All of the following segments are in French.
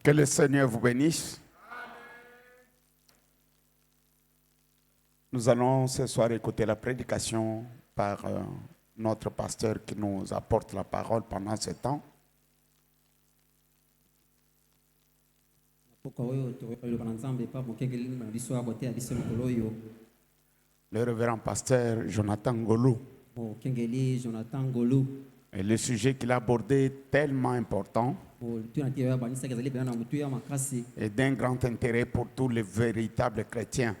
Que le Seigneur vous bénisse. Nous allons ce soir écouter la prédication par notre pasteur qui nous apporte la parole pendant ce temps. Le révérend pasteur Jonathan Ngolou. Et le sujet qu'il a abordé est tellement important et d'un grand intérêt pour tous les véritables chrétiens.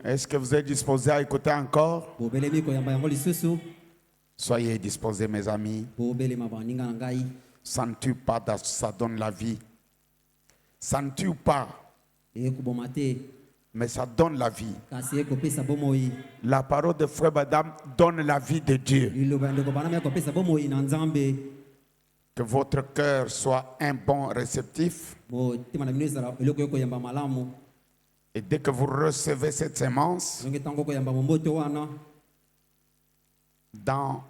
Est-ce que vous êtes disposés à écouter encore? Soyez disposés, mes amis. Ça ne tue pas, ça donne la vie. Ça ne tue pas, mais ça donne la vie. La parole de Frère Badam donne la vie de Dieu. Que votre cœur soit un bon réceptif. Et dès que vous recevez cette sémence, dans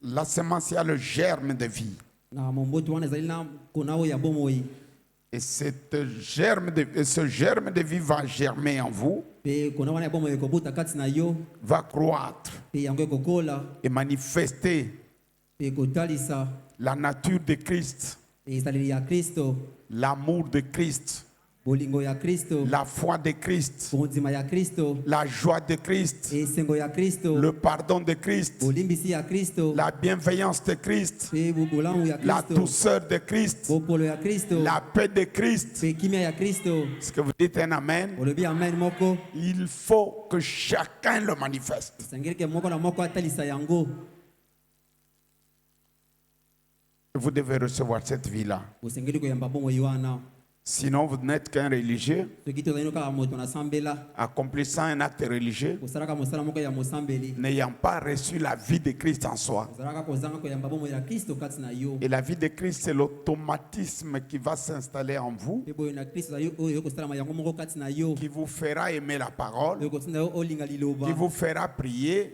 la sémence, il y a le germe de vie. Et ce germe de vie va germer en vous, va croître et manifester la nature de Christ, l'amour de Christ, la foi de Christ, la joie de Christ, le pardon de Christ, la bienveillance de Christ, la douceur de Christ, la paix de Christ. Est-ce que vous dites un amen? Il faut que chacun le manifeste. Vous devez recevoir cette vie-là. Sinon, vous n'êtes qu'un religieux accomplissant un acte religieux, n'ayant pas reçu la vie de Christ en soi. Et la vie de Christ, c'est l'automatisme qui va s'installer en vous, qui vous fera aimer la parole, qui vous fera prier,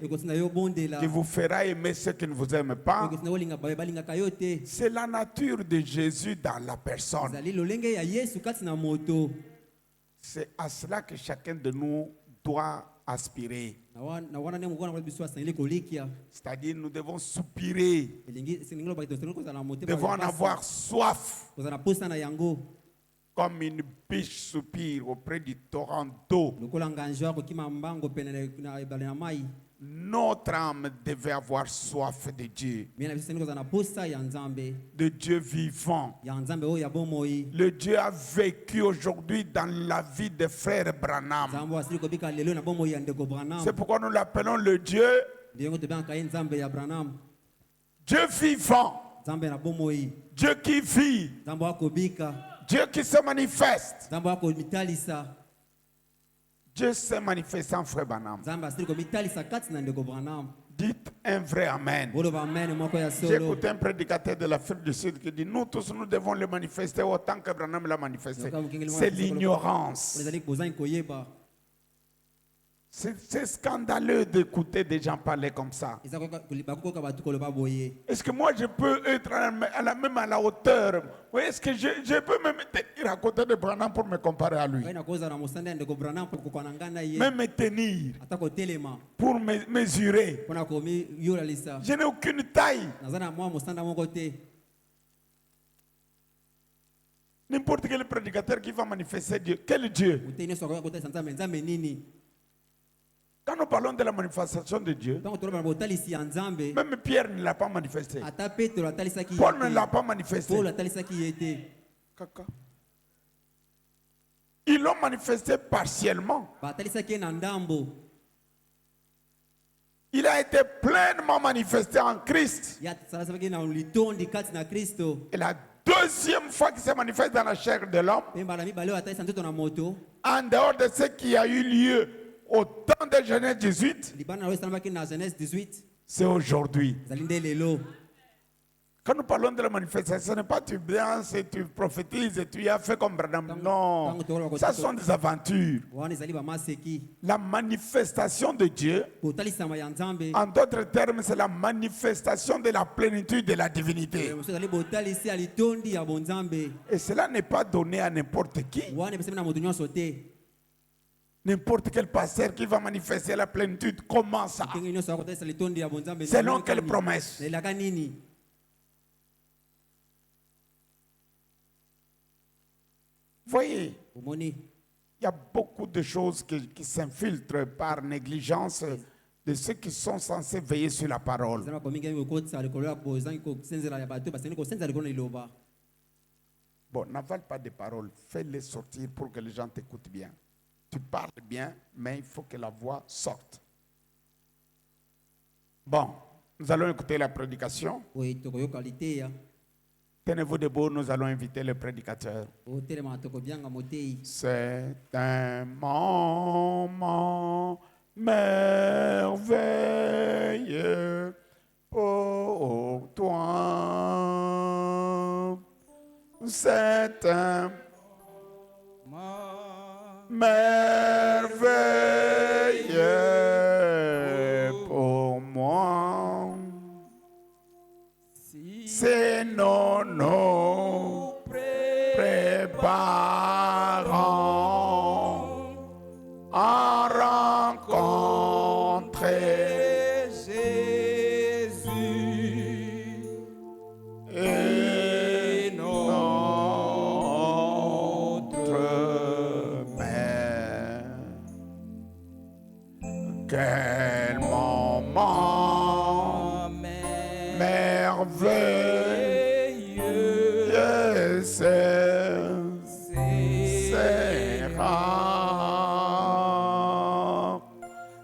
qui vous fera aimer ceux qui ne vous aiment pas. C'est la nature de Jésus dans la personne. C'est à cela que chacun de nous doit aspirer. C'est-à-dire nous devons soupirer, nous devons en avoir soif, comme une biche soupire auprès du torrent d'eau. Notre âme devait avoir soif de Dieu, de Dieu vivant. Le Dieu a vécu aujourd'hui dans la vie de frère Branham. C'est pourquoi nous l'appelons le Dieu vivant, Dieu qui vit, Dieu qui se manifeste. Dieu s'est manifesté en frère Branham. Dites un vrai amen. J'ai écouté un prédicateur de l'Afrique du Sud qui dit: nous tous, nous devons le manifester autant que Branham l'a manifesté. C'est l'ignorance. C'est scandaleux d'écouter des gens parler comme ça. Est-ce que moi je peux être même à la hauteur? Oui, est-ce que je peux me tenir à côté de Branham pour me comparer à lui? Même me tenir pour mesurer. Je n'ai aucune taille. N'importe quel prédicateur qui va manifester Dieu. Quel Dieu? Quand nous parlons de la manifestation de Dieu, même Pierre ne l'a pas manifesté. Paul ne l'a pas manifesté. Ils l'ont manifesté partiellement. Il a été pleinement manifesté en Christ. Et la deuxième fois qu'il se manifeste dans la chair de l'homme, en dehors de ce qui a eu lieu au temps de Genèse 18, c'est aujourd'hui. Quand nous parlons de la manifestation, ce n'est pas tu danses et tu prophétises et tu as fait comme Branham. Non, ça sont des aventures. La manifestation de Dieu, en d'autres termes, c'est la manifestation de la plénitude de la divinité. Et cela n'est pas donné à n'importe qui. N'importe quel pasteur qui va manifester la plénitude, comment ça? Selon quelle promesse? Voyez, il y a beaucoup de choses qui s'infiltrent par négligence de ceux qui sont censés veiller sur la parole. Bon, n'avale pas de paroles, fais-les sortir pour que les gens t'écoutent bien. Tu parles bien, mais il faut que la voix sorte. Bon, nous allons écouter la prédication. Tenez-vous debout, nous allons inviter le prédicateur. C'est un moment merveilleux pour toi. C'est un merveilleux pour moi. C'est nous préparons à rencontrer Jésus et notre Mère. Quel moment merveilleux sera.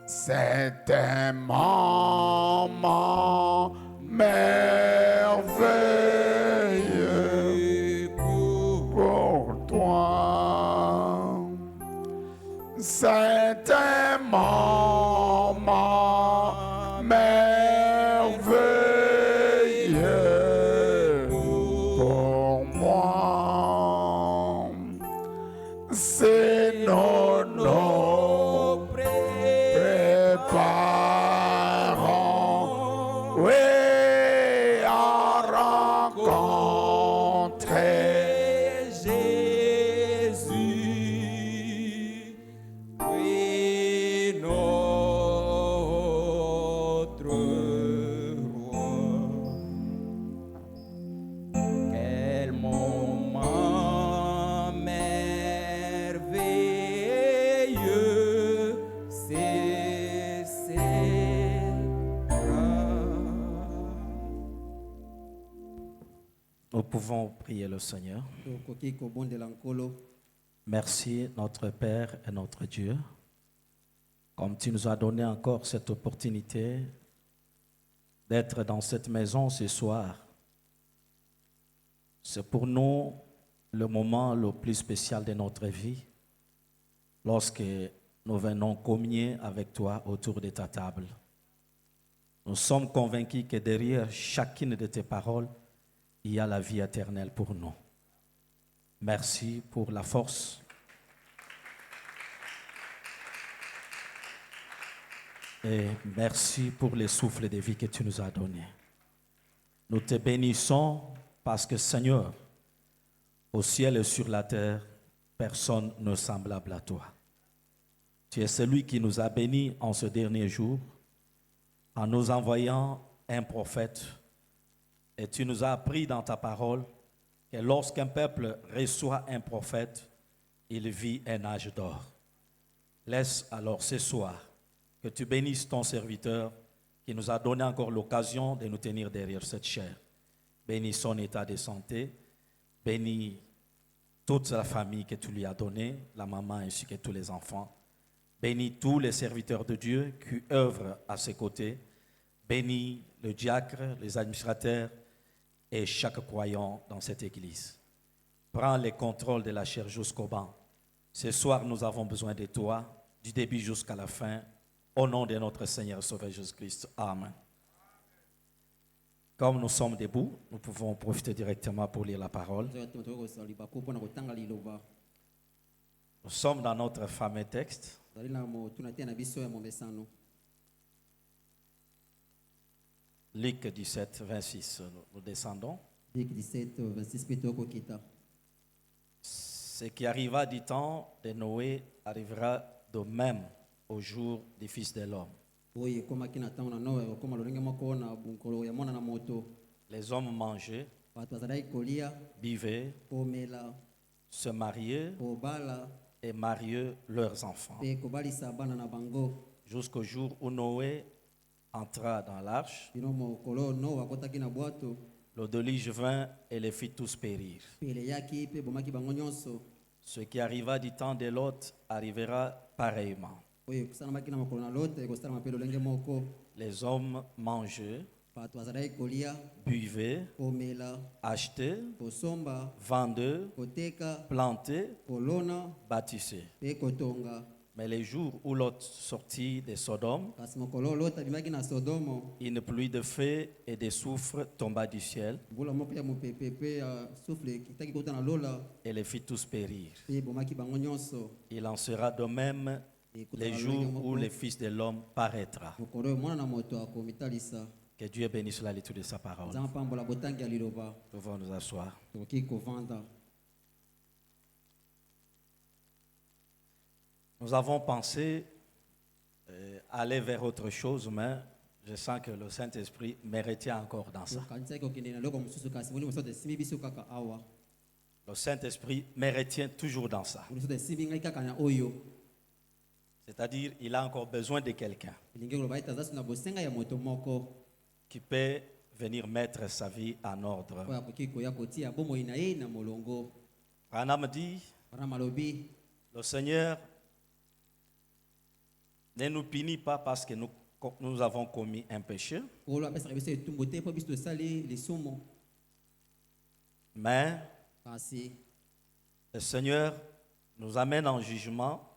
C'est un moment merveilleux pour toi. C'est un moment merveilleux pour moi. C'est nous préparons, oui, à rencontrer Jésus, oui, notre roi. Quel moment merveilleux c'est sera. Nous pouvons prier le Seigneur. Merci notre Père et notre Dieu, comme tu nous as donné encore cette opportunité d'être dans cette maison ce soir. C'est pour nous le moment le plus spécial de notre vie, lorsque nous venons communier avec toi autour de ta table. Nous sommes convaincus que derrière chacune de tes paroles, il y a la vie éternelle pour nous. Merci pour la force. Et merci pour le souffle de vie que tu nous as donné. Nous te bénissons parce que, Seigneur, au ciel et sur la terre, personne ne semblable à toi. Tu es celui qui nous a bénis en ce dernier jour en nous envoyant un prophète. Et tu nous as appris dans ta parole que lorsqu'un peuple reçoit un prophète, il vit un âge d'or. Laisse alors ce soir que tu bénisses ton serviteur qui nous a donné encore l'occasion de nous tenir derrière cette chair. Bénis son état de santé, bénis toute la famille que tu lui as donnée, la maman ainsi que tous les enfants. Bénis tous les serviteurs de Dieu qui œuvrent à ses côtés. Bénis le diacre, les administrateurs et chaque croyant dans cette église. Prends le contrôle de la chair jusqu'au banc. Ce soir, nous avons besoin de toi, du début jusqu'à la fin. Au nom de notre Seigneur et Sauveur Jésus-Christ. Amen. Comme nous sommes debout, nous pouvons profiter directement pour lire la parole. Nous sommes dans notre fameux texte. Luc 17, 26, nous descendons. Luc 17, 26, Ce qui arriva du temps de Noé arrivera de même au jour du Fils de l'homme. Les hommes mangeaient, buvaient, se mariaient et mariaient leurs enfants. Jusqu'au jour où Noé entra dans l'arche, le déluge vint et les fit tous périr. Ce qui arriva du temps de Lot arrivera pareillement. Les hommes mangeaient, buvaient, achetaient, vendaient, plantaient, bâtissaient. Mais les jours où Lot sortit de Sodome, une pluie de feu et de soufre tomba du ciel et les fit tous périr. Il en sera de même les jours où le Fils de l'homme paraîtra. Que Dieu bénisse la lecture de sa parole. Nous pouvons nous asseoir. Nous avons pensé aller vers autre chose, mais je sens que le Saint-Esprit me retient encore dans ça. Le Saint-Esprit me retient toujours dans ça. C'est-à-dire, il a encore besoin de quelqu'un qui peut venir mettre sa vie en ordre. Branham dit, le Seigneur ne nous punit pas parce que nous avons commis un péché, mais le Seigneur nous amène en jugement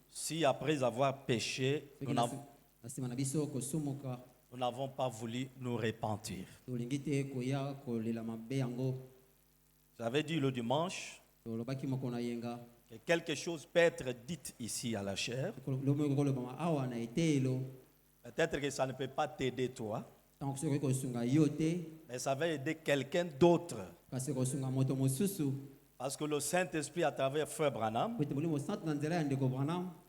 si après avoir péché, nous n'avons pas voulu nous repentir. J'avais dit le dimanche que quelque chose peut être dit ici à la chair. Peut-être que ça ne peut pas t'aider toi, mais ça va aider quelqu'un d'autre. Parce que le Saint-Esprit, à travers Frère Branham,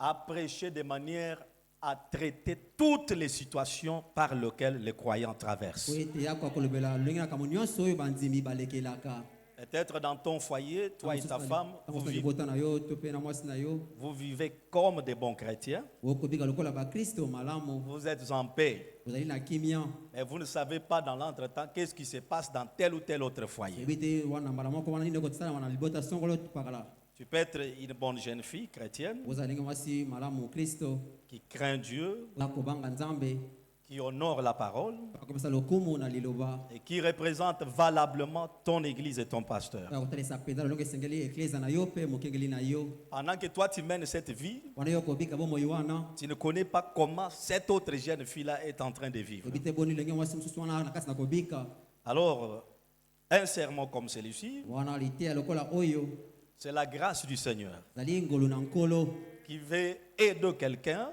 a prêché de manière à traiter toutes les situations par lesquelles les croyants traversent. Peut-être dans ton foyer, toi et ta femme, vous vivez comme des bons chrétiens. Vous êtes en paix. Mais vous ne savez pas dans l'entretemps qu'est-ce qui se passe dans tel ou tel autre foyer. Tu peux être une bonne jeune fille chrétienne qui craint Dieu, qui honore la parole et qui représente valablement ton église et ton pasteur. Pendant que toi tu mènes cette vie, tu ne connais pas comment cette autre jeune fille-là est en train de vivre. Alors, un sermon comme celui-ci, c'est la grâce du Seigneur qui veut aider quelqu'un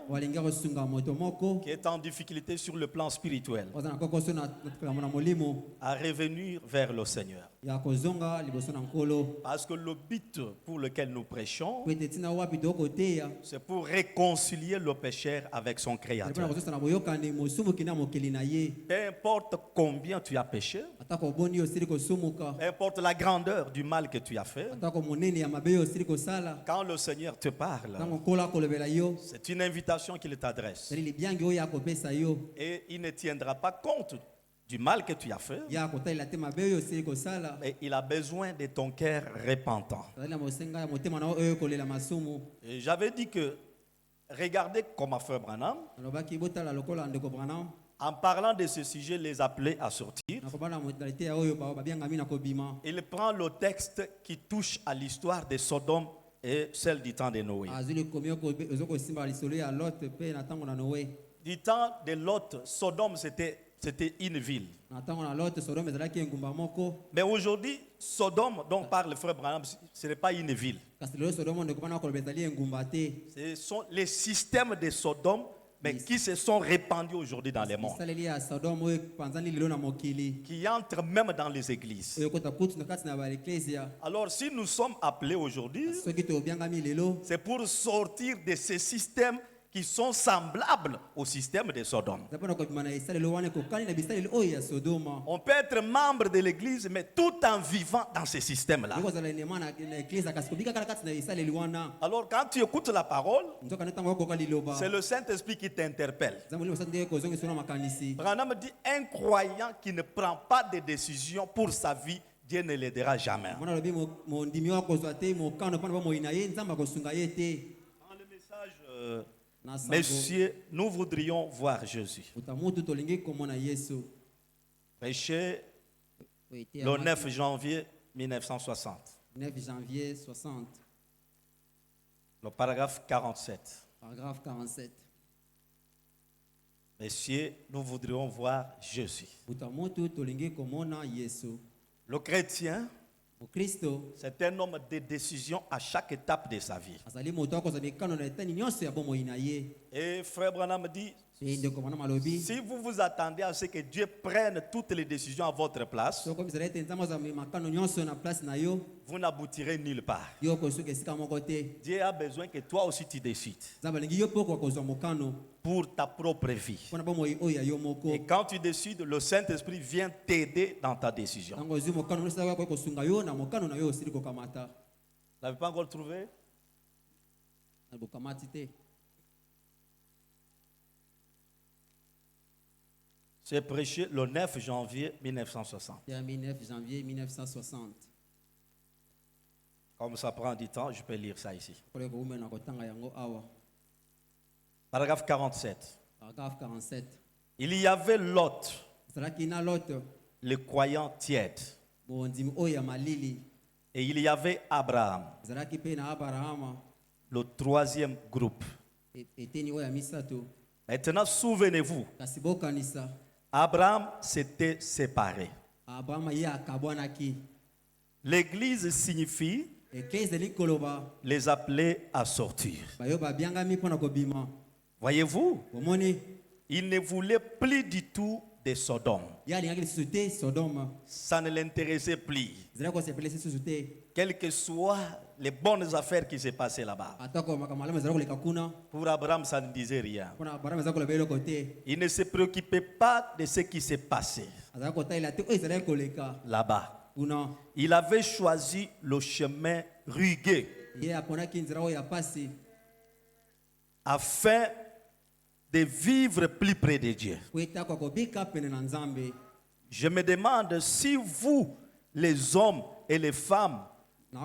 qui est en difficulté sur le plan spirituel à revenir vers le Seigneur. Parce que le but pour lequel nous prêchons, c'est pour réconcilier le pécheur avec son Créateur. Peu importe combien tu as péché, peu importe la grandeur du mal que tu as fait, quand le Seigneur te parle, c'est une invitation qu'il t'adresse. Et il ne tiendra pas compte du mal que tu as fait. Mais il a besoin de ton cœur repentant. Et j'avais dit que, regardez comment Frère Branham, en parlant de ce sujet, les appelait à sortir. Il prend le texte qui touche à l'histoire de Sodome et celle du temps de Noé. Du temps de Lot, Sodome, c'était une ville. Mais aujourd'hui, Sodome, dont parle le frère Branham, ce n'est pas une ville. Ce sont les systèmes de Sodome, mais qui se sont répandus aujourd'hui dans le monde, qui entrent même dans les églises. Alors, si nous sommes appelés aujourd'hui, c'est pour sortir de ces systèmes qui sont semblables au système de Sodome. On peut être membre de l'église, mais tout en vivant dans ce système-là. Alors, quand tu écoutes la parole, c'est le Saint-Esprit qui t'interpelle. Branham dit, un croyant qui ne prend pas de décision pour sa vie, Dieu ne l'aidera jamais. Dans le message, messieurs, nous voudrions voir Jésus. Prêché le 9 janvier 1960. 9 janvier 60. Le paragraphe 47. Paragraphe 47. Messieurs, nous voudrions voir Jésus. Le chrétien, c'est un homme de décision à chaque étape de sa vie. Et frère Branham dit, si vous vous attendez à ce que Dieu prenne toutes les décisions à votre place, vous n'aboutirez nulle part. Dieu a besoin que toi aussi tu décides pour ta propre vie. Et quand tu décides, le Saint-Esprit vient t'aider dans ta décision. Vous n'avez pas encore trouvé? C'est prêché le 9 janvier 1960. 9 janvier 1960. Comme ça prend du temps, je peux lire ça ici. Paragraphe 47. Paragraphe 47. Il y avait Lot, le croyant tiède. Et il y avait Abraham, le troisième groupe. Maintenant, souvenez-vous, Abraham s'était séparé. L'église signifie les appeler à sortir. Voyez-vous, il ne voulait plus du tout de Sodome. Ça ne l'intéressait plus. Quelles que soient les bonnes affaires qui se passaient là-bas. Pour Abraham, ça ne disait rien. Il ne se préoccupait pas de ce qui s'est passé là-bas. Il avait choisi le chemin rugueux afin de vivre plus près de Dieu. Je me demande si vous, les hommes et les femmes de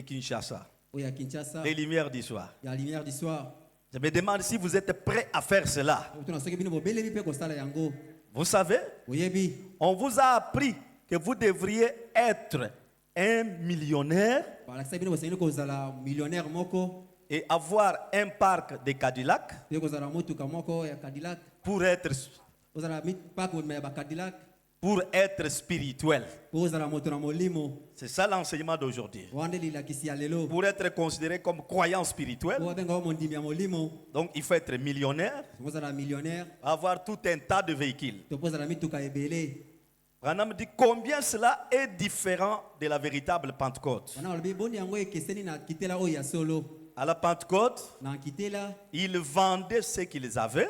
Kinshasa, les lumières du soir, je me demande si vous êtes prêts à faire cela. Vous savez, on vous a appris que vous devriez être un millionnaire et avoir un parc de Cadillac pour être spirituel. C'est ça l'enseignement d'aujourd'hui. Pour être considéré comme croyant spirituel, donc il faut être millionnaire, avoir tout un tas de véhicules. Branham dit combien cela est différent de la véritable Pentecôte. À la Pentecôte, ils vendaient ce qu'ils avaient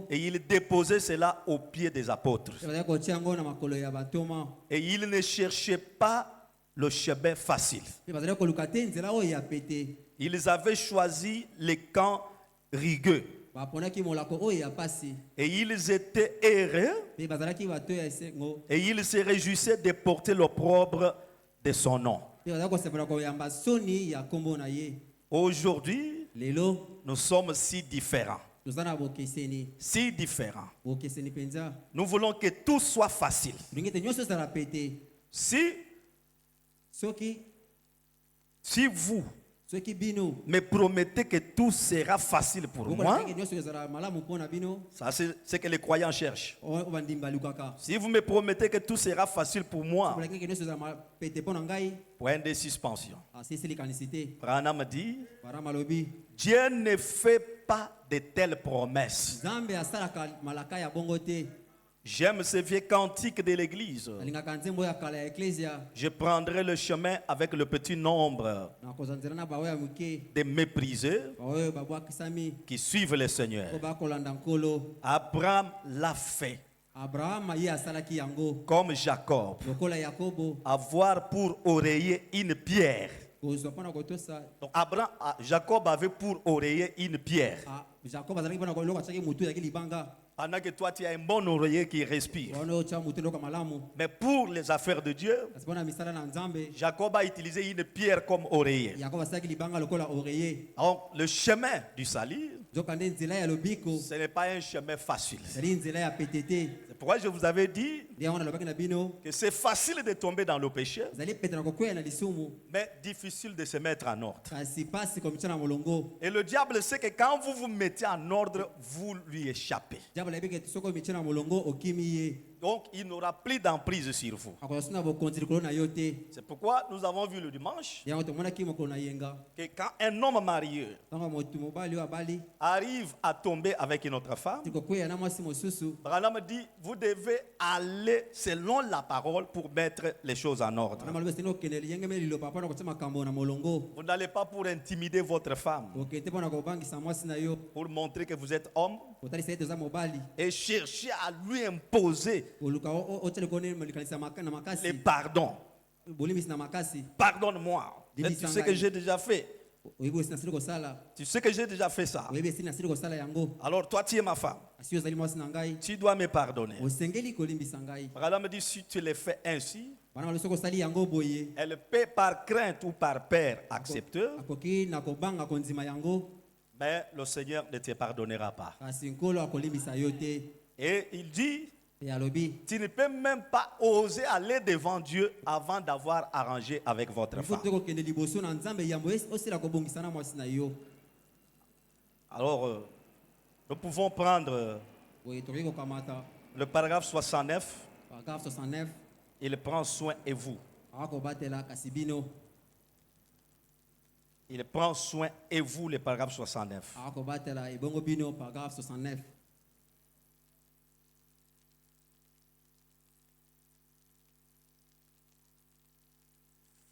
et ils déposaient cela aux pieds des apôtres. Et ils ne cherchaient pas le chemin facile. Ils avaient choisi les camps rigueux. Et ils étaient heureux et ils se réjouissaient de porter l'opprobre de son nom. Aujourd'hui, nous sommes si différents. Si différents. Nous voulons que tout soit facile. Si vous me promettez que tout sera facile pour moi. Ça, c'est ce que les croyants cherchent. Si vous me promettez que tout sera facile pour moi, point de suspension. Branham dit, Dieu ne fait pas de telles promesses. J'aime ce vieux cantique de l'église. Je prendrai le chemin avec le petit nombre de méprisés qui suivent le Seigneur. Abraham l'a fait. Comme Jacob. Avoir pour oreiller une pierre. Donc Jacob avait pour oreiller une pierre. Pendant que toi, tu as un bon oreiller qui respire. Mais pour les affaires de Dieu, Jacob a utilisé une pierre comme oreiller. Donc, le chemin du salut, ce n'est pas un chemin facile. C'est pourquoi je vous avais dit que c'est facile de tomber dans le péché, mais difficile de se mettre en ordre. Et le diable sait que quand vous vous mettez en ordre, vous lui échappez. Donc, il n'aura plus d'emprise sur vous. C'est pourquoi nous avons vu le dimanche que quand un homme marié arrive à tomber avec une autre femme, Branham dit, vous devez aller selon la parole pour mettre les choses en ordre. Vous n'allez pas pour intimider votre femme, pour montrer que vous êtes homme, et chercher à lui imposer les pardons. Pardonne-moi. Tu sais que j'ai déjà fait. Tu sais que j'ai déjà fait ça. Alors toi, tu es ma femme. Tu dois me pardonner. Branham me dit, si tu le fais ainsi, elle peut par crainte ou par peur accepter, mais le Seigneur ne te pardonnera pas. Et il dit, tu ne peux même pas oser aller devant Dieu avant d'avoir arrangé avec votre femme. Alors, nous pouvons prendre le paragraphe 69. Il prend soin de vous. Il prend soin de vous, le paragraphe 69.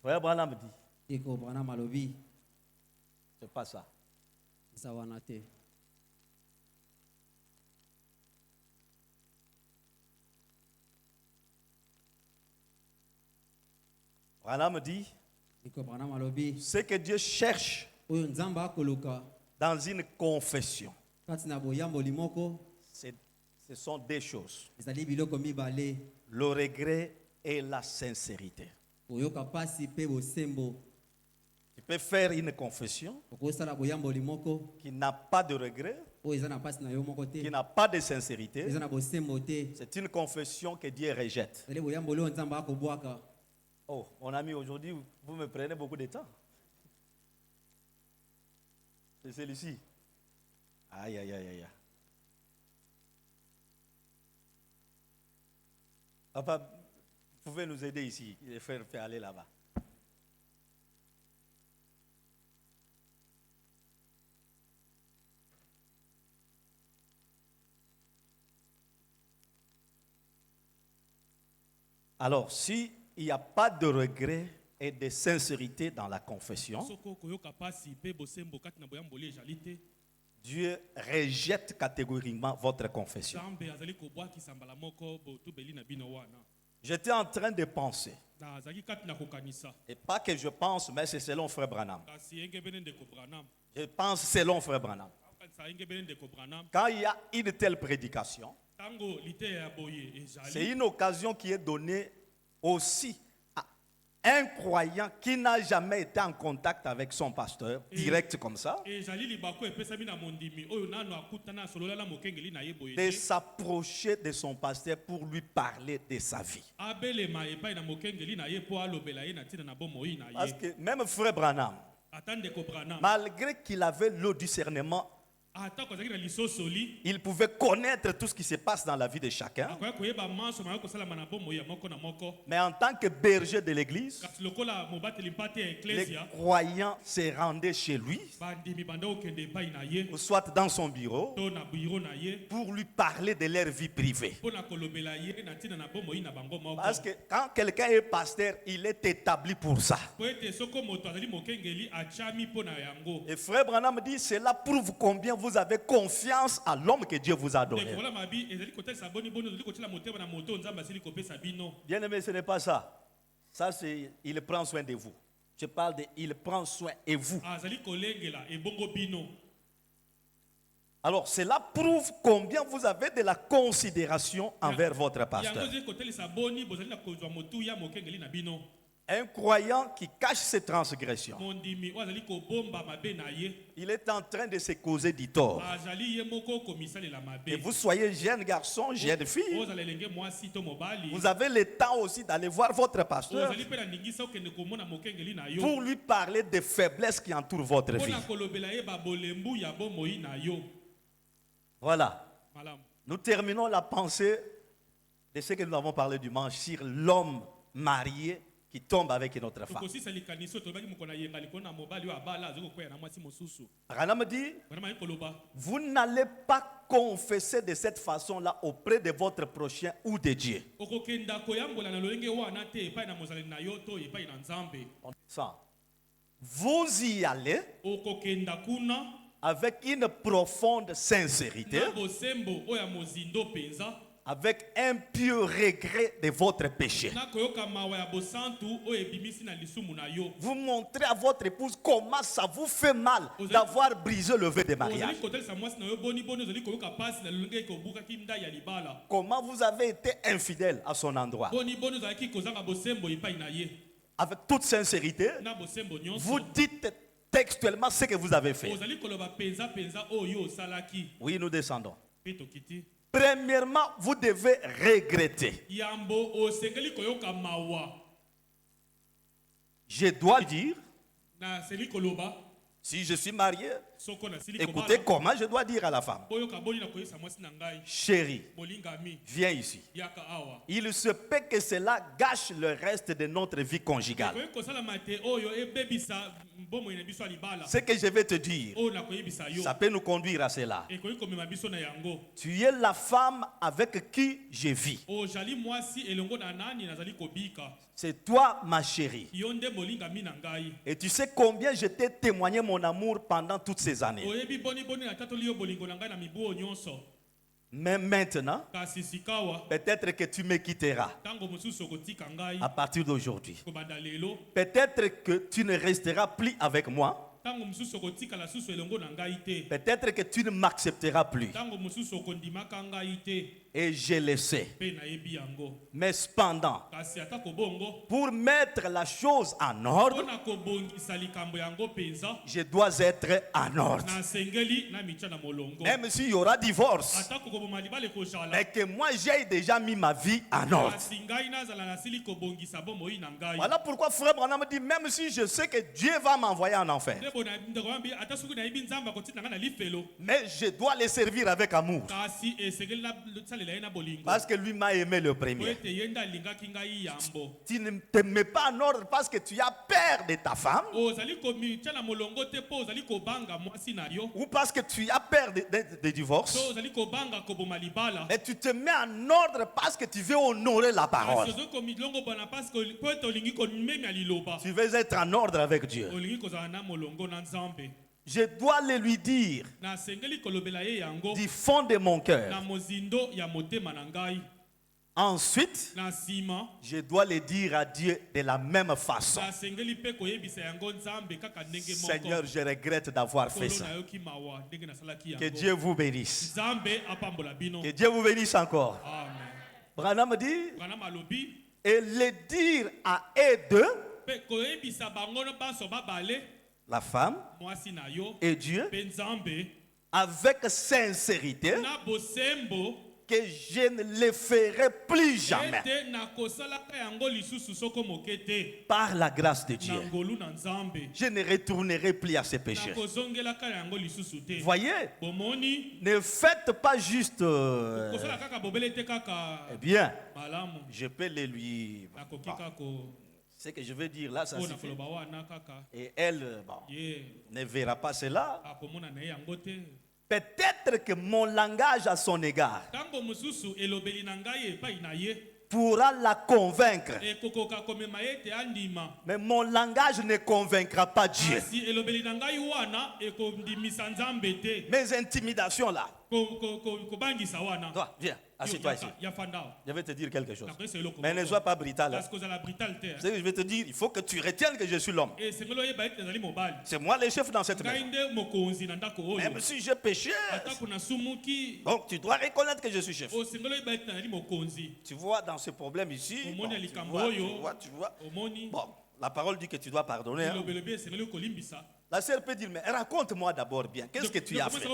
Frère Branham dit, c'est pas ça. Branham dit, ce que Dieu cherche dans une confession, ce sont deux choses. Le regret et la sincérité. Tu peux faire une confession qui n'a pas de regret, qui n'a pas de sincérité. C'est une confession que Dieu rejette. Oh, mon ami, aujourd'hui, vous me prenez beaucoup de temps. C'est celui-ci. Aïe, aïe, aïe, aïe. Papa, vous pouvez nous aider ici, les faire aller là-bas. Alors, si il n'y a pas de regret et de sincérité dans la confession, Dieu rejette catégoriquement votre confession. J'étais en train de penser, et pas que je pense, mais c'est selon Frère Branham. Je pense selon Frère Branham. Quand il y a une telle prédication, c'est une occasion qui est donnée aussi à un croyant qui n'a jamais été en contact avec son pasteur, direct comme ça, de s'approcher de son pasteur pour lui parler de sa vie. Parce que même Frère Branham, malgré qu'il avait le discernement, il pouvait connaître tout ce qui se passe dans la vie de chacun. Mais en tant que berger de l'église, les croyants se rendaient chez lui, ou soit dans son bureau, pour lui parler de leur vie privée. Parce que quand quelqu'un est pasteur, il est établi pour ça. Et Frère Branham dit, cela prouve combien vous avez confiance à l'homme que Dieu vous a donné. Bien aimé, ce n'est pas ça. Ça, c'est il prend soin de vous. Je parle de il prend soin de vous. Alors, cela prouve combien vous avez de la considération envers votre pasteur. Un croyant qui cache ses transgressions, il est en train de se causer du tort. Et vous soyez jeune garçon, jeune fille, vous avez le temps aussi d'aller voir votre pasteur pour lui parler des faiblesses qui entourent votre vie. Voilà. Nous terminons la pensée de ce que nous avons parlé dimanche sur l'homme marié qui tombe avec une autre femme. Branham dit, vous n'allez pas confesser de cette façon-là auprès de votre prochain ou de Dieu. Ça. Vous y allez avec une profonde sincérité, avec un pieux regret de votre péché. Vous montrez à votre épouse comment ça vous fait mal d'avoir brisé le vœu de mariage. Comment vous avez été infidèle à son endroit. Avec toute sincérité, vous dites textuellement ce que vous avez fait. Oui, nous descendons. Premièrement, vous devez regretter. Je dois dire, si je suis marié, écoutez comment je dois dire à la femme. Chérie, viens ici. Il se peut que cela gâche le reste de notre vie conjugale. Ce que je vais te dire, ça peut nous conduire à cela. Tu es la femme avec qui je vis. C'est toi ma chérie. Et tu sais combien je t'ai témoigné mon amour pendant toutes ces années. Mais maintenant, peut-être que tu me quitteras à partir d'aujourd'hui. Peut-être que tu ne resteras plus avec moi. Peut-être que tu ne m'accepteras plus. Et je le sais. Mais cependant, pour mettre la chose en ordre, je dois être en ordre. Même s'il y aura divorce, mais que moi j'ai déjà mis ma vie en ordre. Voilà pourquoi Frère Branham dit, même si je sais que Dieu va m'envoyer en enfer, mais je dois le servir avec amour. Parce que lui m'a aimé le premier. Tu ne te mets pas en ordre parce que tu as peur de ta femme. Ou parce que tu as peur de divorce. Et tu te mets en ordre parce que tu veux honorer la parole. Tu veux être en ordre avec Dieu. Je dois le lui dire du fond de mon cœur. Ensuite, je dois le dire à Dieu de la même façon. Seigneur, je regrette d'avoir fait ça. Que Dieu vous bénisse. Que Dieu vous bénisse encore. Branham dit, et le dire à eux deux, la femme et Dieu, avec sincérité, que je ne le ferai plus jamais. Par la grâce de Dieu, je ne retournerai plus à ces péchés. Voyez, ne faites pas juste... eh bien, je peux le lui... Ce que je veux dire là, ça suffit. Et elle ne verra pas cela. Peut-être que mon langage à son égard pourra la convaincre. Mais mon langage ne convaincra pas Dieu. Mes intimidations là. Toi, viens, assieds-toi ici. Je vais te dire quelque chose. Mais ne sois pas brutal. Hein. Ce que je vais te dire, il faut que tu retiennes que je suis l'homme. C'est moi le chef dans cette maison. Même si j'ai péché, donc tu dois reconnaître que je suis chef. Tu vois, dans ce problème ici, bon, tu vois. Bon, la parole dit que tu dois pardonner. Hein. La sœur peut dire, mais raconte-moi d'abord bien. Qu'est-ce que tu as fait?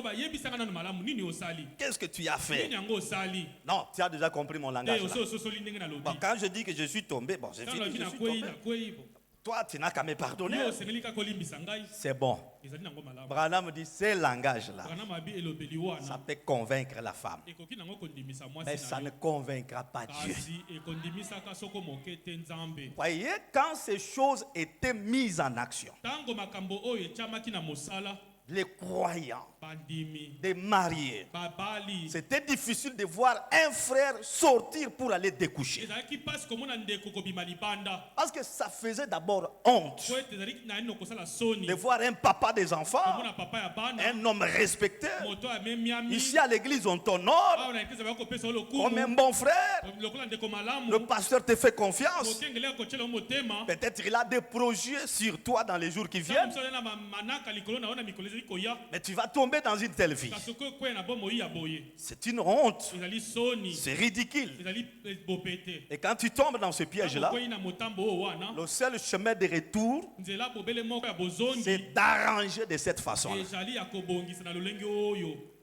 Qu'est-ce que tu as fait? Non, tu as déjà compris mon langage. Bon, quand je dis que je suis tombé, bon, je suis tombé. Toi, tu n'as qu'à me pardonner. C'est bon. Branham dit, ce langage-là, ça peut convaincre la femme. Mais ça ne convaincra pas Dieu. Voyez, quand ces choses étaient mises en action, les croyants, des mariés, c'était difficile de voir un frère sortir pour aller découcher. Parce que ça faisait d'abord honte de voir un papa des enfants, un homme respecté. Ici à l'église, on t'honore comme un bon frère. Le pasteur te fait confiance. Peut-être il a des projets sur toi dans les jours qui viennent. Mais tu vas tomber dans une telle vie. C'est une honte. C'est ridicule. Et quand tu tombes dans ce piège-là, le seul chemin de retour, c'est d'arranger de cette façon-là.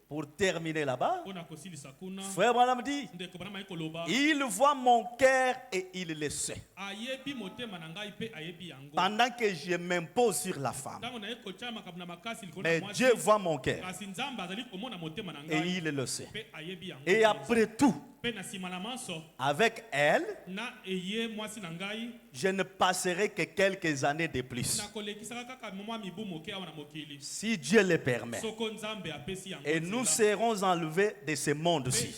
Pour terminer là-bas, Frère Branham dit, il voit mon cœur et il le sait. Pendant que je m'impose sur la femme, mais Dieu voit mon cœur et il le sait. Et après tout, avec elle, je ne passerai que quelques années de plus. Si Dieu le permet. Et nous serons enlevés de ce monde-ci.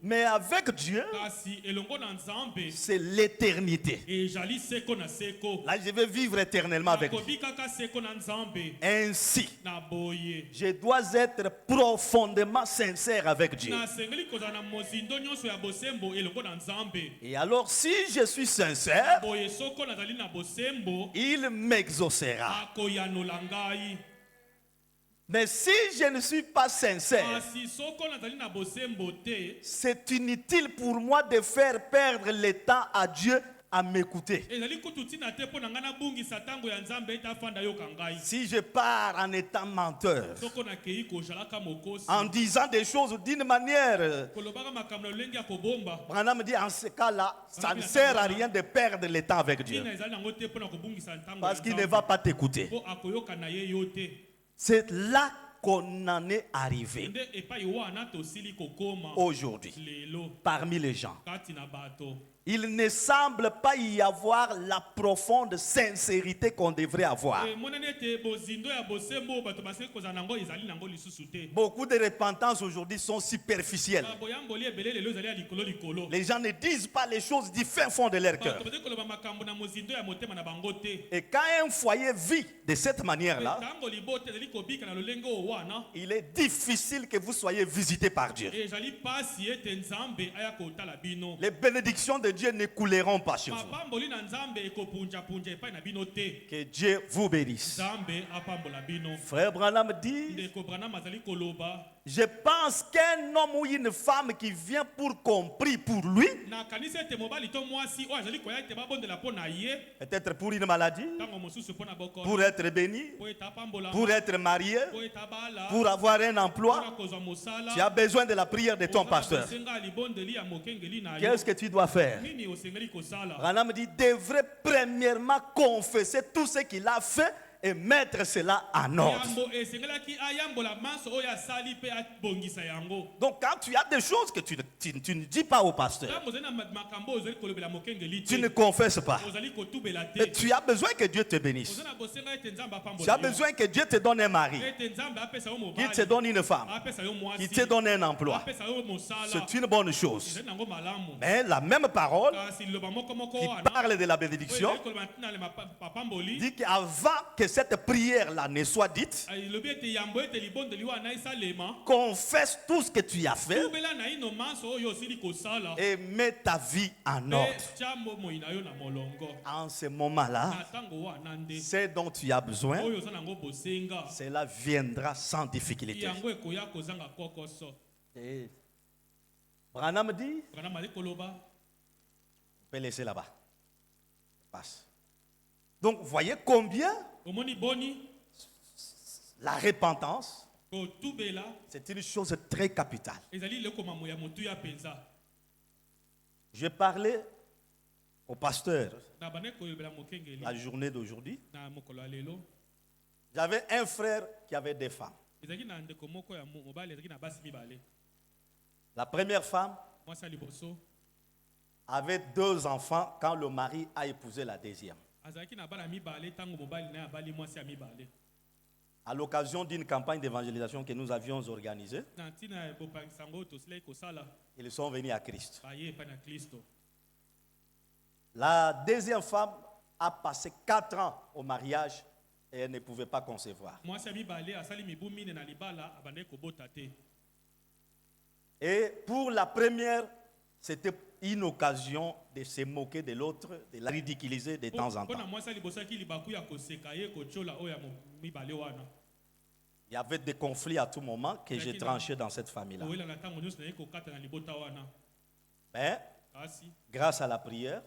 Mais avec Dieu, c'est l'éternité. Là, je vais vivre éternellement avec Dieu. Ainsi, je dois être profondément sincère avec Dieu. Et alors, si je suis sincère, il m'exaucera. Mais si je ne suis pas sincère, c'est inutile pour moi de faire perdre le temps à Dieu à m'écouter. Si je pars en étant menteur, en disant des choses d'une manière, Branham dit, en ce cas-là, ça ne sert à rien de perdre le temps avec Dieu. Parce qu'il ne va pas t'écouter. C'est là qu'on en est arrivé aujourd'hui parmi les gens. Il ne semble pas y avoir la profonde sincérité qu'on devrait avoir. Beaucoup de repentances aujourd'hui sont superficielles. Les gens ne disent pas les choses du fin fond de leur cœur. Et quand un foyer vit de cette manière-là, il est difficile que vous soyez visité par Dieu. Les bénédictions de Dieu Dieu ne couleront pas sur vous. Que Dieu vous bénisse. Frère Branham dit, je pense qu'un homme ou une femme qui vient pour compris pour lui, peut-être pour une maladie, pour être béni, pour être marié, pour avoir un emploi, tu as besoin de la prière de ton pasteur. Qu'est-ce que tu dois faire? Branham dit, devrait premièrement confesser tout ce qu'il a fait et mettre cela en ordre. Donc quand tu as des choses que tu ne dis pas au pasteur, tu ne confesses pas, et tu as besoin que Dieu te bénisse. Tu as besoin que Dieu te donne un mari, qu'il te donne une femme, qu'il te donne un emploi. C'est une bonne chose. Mais la même parole qui parle de la bénédiction dit qu'avant que cette prière-là ne soit dite, confesse tout ce que tu as fait et mets ta vie en ordre. En ce moment-là, ce dont tu as besoin, cela viendra sans difficulté. Et Branham dit, on peut laisser là-bas. Passe. Donc, voyez combien la repentance, c'est une chose très capitale. Je parlais au pasteur la journée d'aujourd'hui. J'avais un frère qui avait des femmes. La première femme avait 2 enfants quand le mari a épousé la deuxième. À l'occasion d'une campagne d'évangélisation que nous avions organisée, ils sont venus à Christ. La deuxième femme a passé 4 ans au mariage et elle ne pouvait pas concevoir. Et pour la première, c'était une occasion de se moquer de l'autre, de la ridiculiser de temps en temps. Il y avait des conflits à tout moment que j'ai tranchés dans cette famille-là. Mais, grâce à la prière,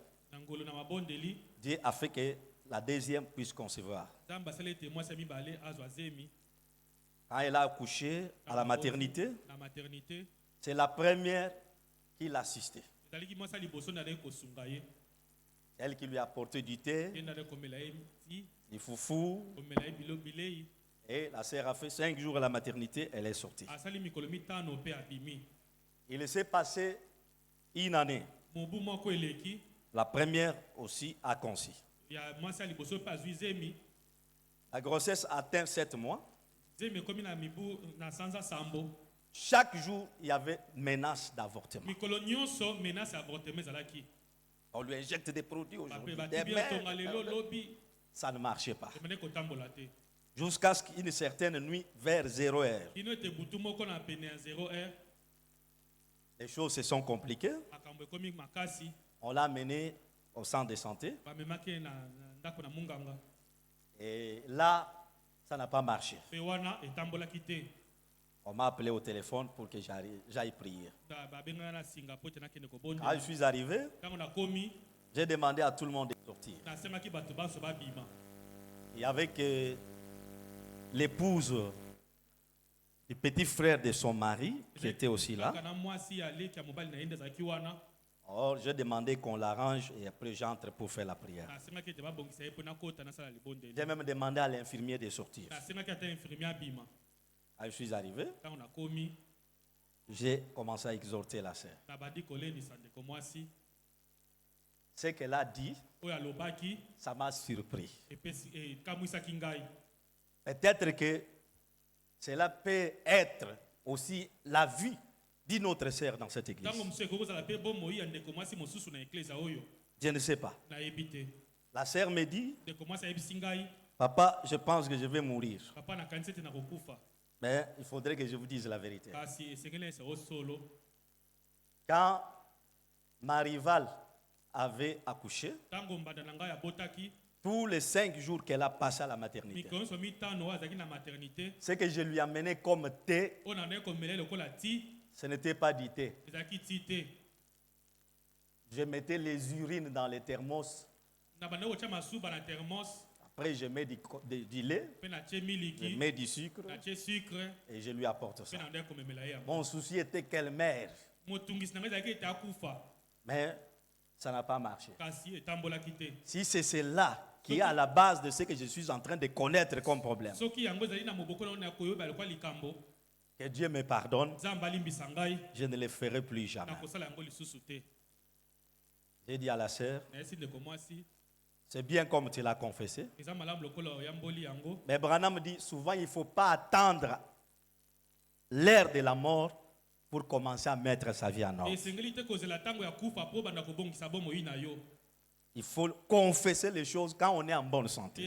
Dieu a fait que la deuxième puisse concevoir. Quand elle a accouché à la maternité, c'est la première qui l'assistait. Elle qui lui a apporté du thé, du foufou. Et la sœur a fait 5 jours à la maternité, elle est sortie. Il s'est passé une année. La première aussi a conçu. La grossesse atteint 7 mois. Chaque jour, il y avait menace d'avortement. On lui injecte des produits aujourd'hui. Ça ne marchait pas. Jusqu'à ce qu'une certaine nuit, vers 0 heure, les choses se sont compliquées. On l'a amené au centre de santé. Et là, ça n'a pas marché. On m'a appelé au téléphone pour que j'aille prier. Quand je suis arrivé, j'ai demandé à tout le monde de sortir. Il y avait que l'épouse du petit frère de son mari qui était aussi là. Alors, j'ai demandé qu'on l'arrange et après j'entre pour faire la prière. J'ai même demandé à l'infirmier de sortir. Quand je suis arrivé, j'ai commencé à exhorter la sœur. Ce qu'elle a dit, ça m'a surpris. Peut-être que cela peut être aussi la vie d'une autre sœur dans cette église. Je ne sais pas. La sœur me dit, papa, je pense que je vais mourir. Mais il faudrait que je vous dise la vérité. Quand ma rivale avait accouché, tous les 5 jours qu'elle a passé à la maternité, ce que je lui amenais comme thé, ce n'était pas du thé. Je mettais les urines dans les thermos. Après, je mets du lait, je mets du sucre et je lui apporte ça. Mon souci était qu'elle meure. Mais ça n'a pas marché. Si c'est cela qui est à la base de ce que je suis en train de connaître comme problème, que Dieu me pardonne, je ne le ferai plus jamais. J'ai dit à la sœur, c'est bien comme tu l'as confessé. Mais Branham dit souvent il ne faut pas attendre l'heure de la mort pour commencer à mettre sa vie en ordre. Il faut confesser les choses quand on est en bonne santé.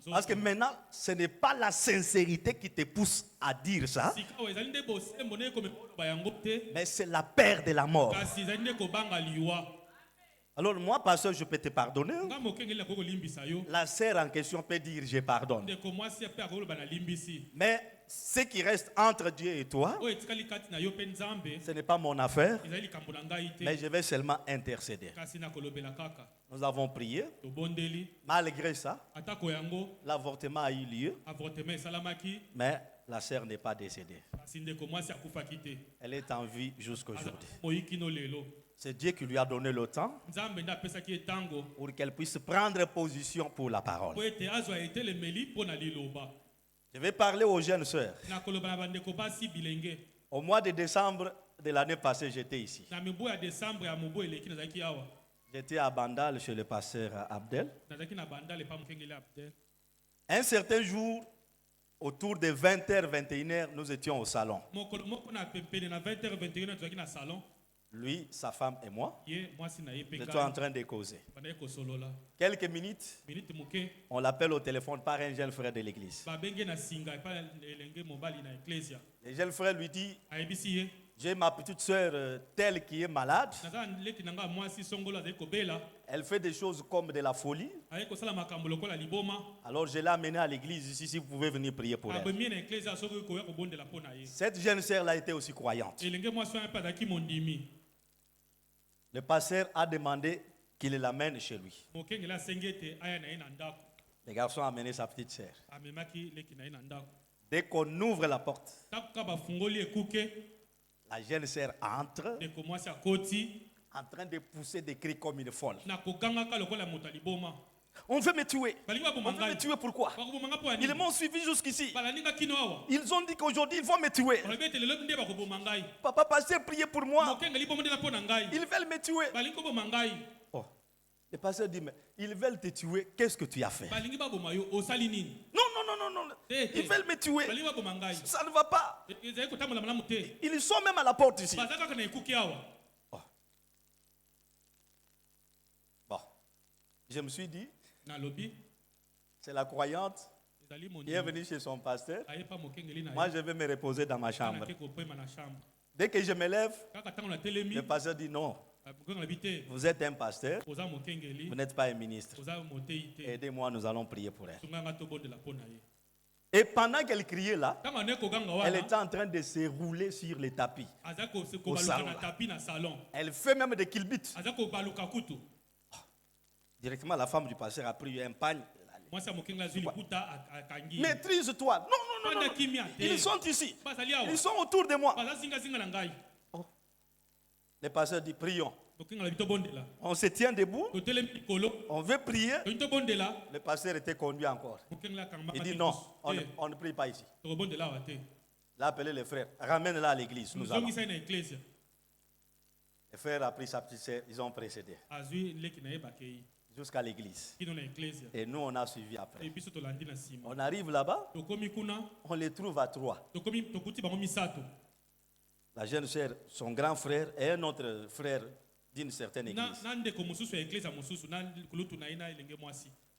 Parce que maintenant, ce n'est pas la sincérité qui te pousse à dire ça, mais c'est la peur de la mort. Alors moi, pasteur, je peux te pardonner. La sœur en question peut dire je pardonne. Mais ce qui reste entre Dieu et toi, ce n'est pas mon affaire, mais je vais seulement intercéder. Nous avons prié. Malgré ça, l'avortement a eu lieu, mais la sœur n'est pas décédée. Elle est en vie jusqu'à aujourd'hui. C'est Dieu qui lui a donné le temps pour qu'elle puisse prendre position pour la parole. Je vais parler aux jeunes sœurs. Au mois de décembre de l'année passée, j'étais ici. J'étais à Bandal chez le pasteur Abdel. Un certain jour, autour de 20h, 21h, nous étions au salon. Lui, sa femme et moi, nous étions en train de causer. Quelques minutes, on l'appelle au téléphone par un jeune frère de l'église. Le jeune frère lui dit, j'ai ma petite soeur telle qui est malade. Elle fait des choses comme de la folie. Alors je l'ai amenée à l'église ici, si vous pouvez venir prier pour elle. Cette jeune sœur-là était aussi croyante. Le pasteur a demandé qu'il l'amène chez lui. Le garçon a amené sa petite sœur. Dès qu'on ouvre la porte, la jeune sœur entre, en train de pousser des cris comme une folle. On veut me tuer. On veut me tuer pourquoi? Ils m'ont suivi jusqu'ici. Ils ont dit qu'aujourd'hui ils vont me tuer. Papa pasteur, priez pour moi. Ils veulent me tuer. Oh. Le pasteur dit, mais ils veulent te tuer, qu'est-ce que tu as fait? Non. Ils veulent me tuer. Ça ne va pas. Ils sont même à la porte ici. Oh. Bon. Je me suis dit, c'est la croyante qui est venue chez son pasteur. Moi, je vais me reposer dans ma chambre. Dès que je me lève, le pasteur dit non. Vous êtes un pasteur, vous n'êtes pas un ministre. Aidez-moi, nous allons prier pour elle. Et pendant qu'elle criait là, elle était en train de se rouler sur les tapis au salon. Elle fait même des kilbits. Directement, la femme du pasteur a pris un pagne. Maîtrise-toi. Non. Ils sont ici. Ils sont autour de moi. Oh. Le pasteur dit, prions. On se tient debout. On veut prier. Le pasteur était conduit encore. Il dit non, on ne prie pas ici. Il a appelé les frères. Ramène-la à l'église. Nous allons. Le frère a pris sa petite sœur. Ils ont précédé jusqu'à l'église. Et nous, on a suivi après. On arrive là-bas. On les trouve à 3. La jeune sœur, son grand frère et un autre frère d'une certaine église.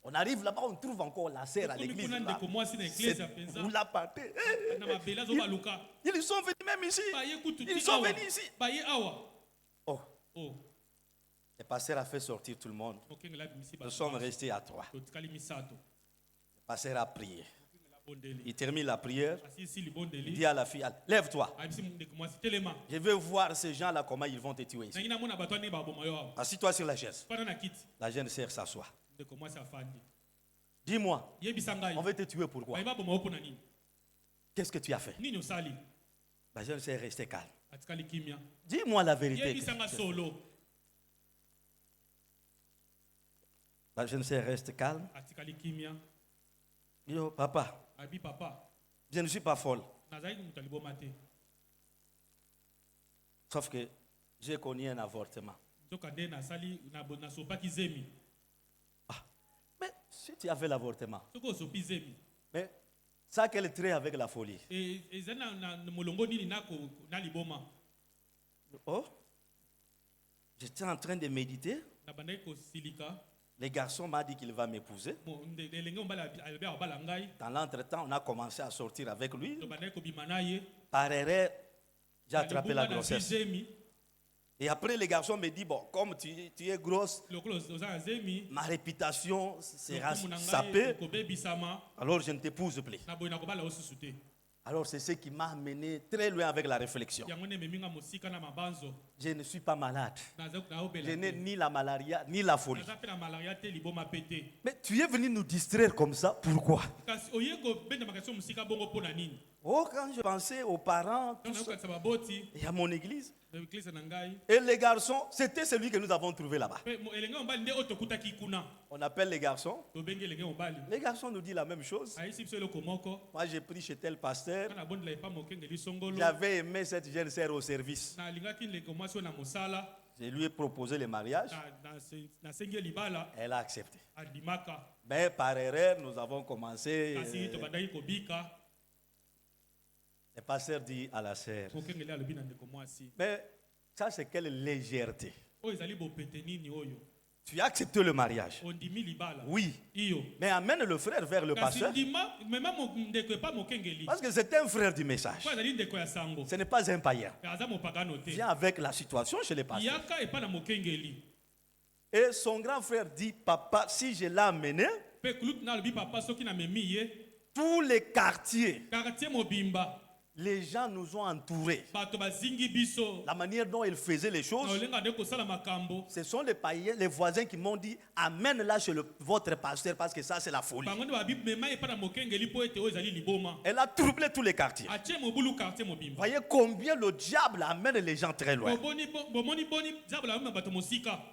On arrive là-bas, on trouve encore la sœur à l'église. Vous la partez. Ils sont venus même ici. Ils sont venus ici. Oh. Le pasteur a fait sortir tout le monde. Nous sommes restés à 3. Le pasteur a prié. Il termine la prière. Il dit à la fille, lève-toi. Je veux voir ces gens-là, comment ils vont te tuer ici. Assis-toi sur la chaise. La jeune sœur s'assoit. Dis-moi, on veut te tuer pourquoi? Qu'est-ce que tu as fait? La jeune sœur est restée calme. Dis-moi la vérité. La jeune sœur reste calme. Yo, papa, je ne suis pas folle. Sauf que j'ai connu un avortement. Mais si tu as fait l'avortement, mais ça quel trait avec la folie? Oh, j'étais en train de méditer. Le garçon m'a dit qu'il va m'épouser. Dans l'entretemps, on a commencé à sortir avec lui. Par erreur, j'ai attrapé la grossesse. Et après, le garçon me dit, bon, comme tu es grosse, ma réputation sera sapée, alors je ne t'épouse plus. Alors c'est ce qui m'a amené très loin avec la réflexion. Je ne suis pas malade. Je n'ai ni la malaria, ni la folie. Mais tu es venu nous distraire comme ça, pourquoi? Oh, quand je pensais aux parents, et à mon église, et les garçons, c'était celui que nous avons trouvé là-bas. On appelle les garçons. Les garçons nous disent la même chose. Moi, j'ai pris chez tel pasteur. J'avais aimé cette jeune sœur au service. Je lui ai proposé le mariage. Elle a accepté. Mais par erreur, nous avons commencé. Le pasteur dit à la sœur, mais ça c'est quelle légèreté. Tu as accepté le mariage. Oui. Mais amène le frère vers le pasteur. Parce que c'est un frère du message. Ce n'est pas un païen. Viens avec la situation chez le pasteur. Et son grand frère dit, papa, si je l'ai amené, tous les quartiers, les gens nous ont entourés. La manière dont ils faisaient les choses, ce sont les païens, les voisins qui m'ont dit, amène-la chez votre pasteur parce que ça c'est la folie. Elle a troublé tous les quartiers. Voyez combien le diable amène les gens très loin.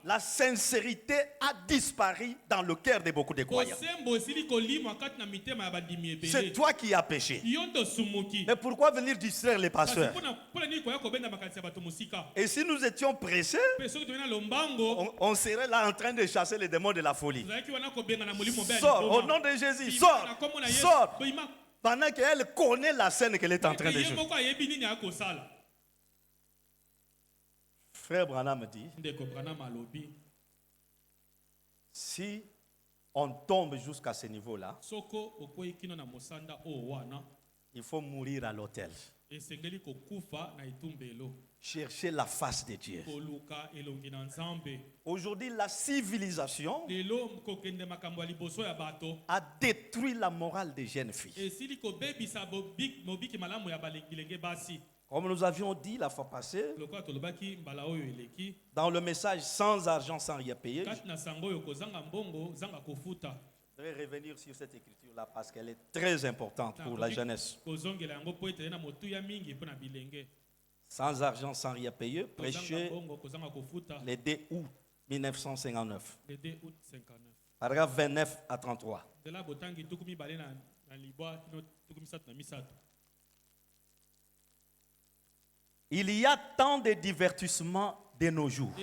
La sincérité a disparu dans le cœur de beaucoup de croyants. C'est toi qui as péché. Mais pourquoi venir distraire les pasteurs? Et si nous étions pressés, on serait là en train de chasser les démons de la folie. Sors, au nom de Jésus, sors, sors. Pendant qu'elle connaît la scène qu'elle est en train de jouer. Frère Branham dit, si on tombe jusqu'à ce niveau-là, il faut mourir à l'autel. Chercher la face de Dieu. Aujourd'hui, la civilisation a détruit la morale des jeunes filles. Comme nous avions dit la fois passée, dans le message sans argent, sans rien payer, je vais revenir sur cette écriture-là parce qu'elle est très importante pour la jeunesse. Sans argent, sans rien payer, prêcher le 2 août 1959. Paragraphe 29 à 33. Il y a tant de divertissements de nos jours.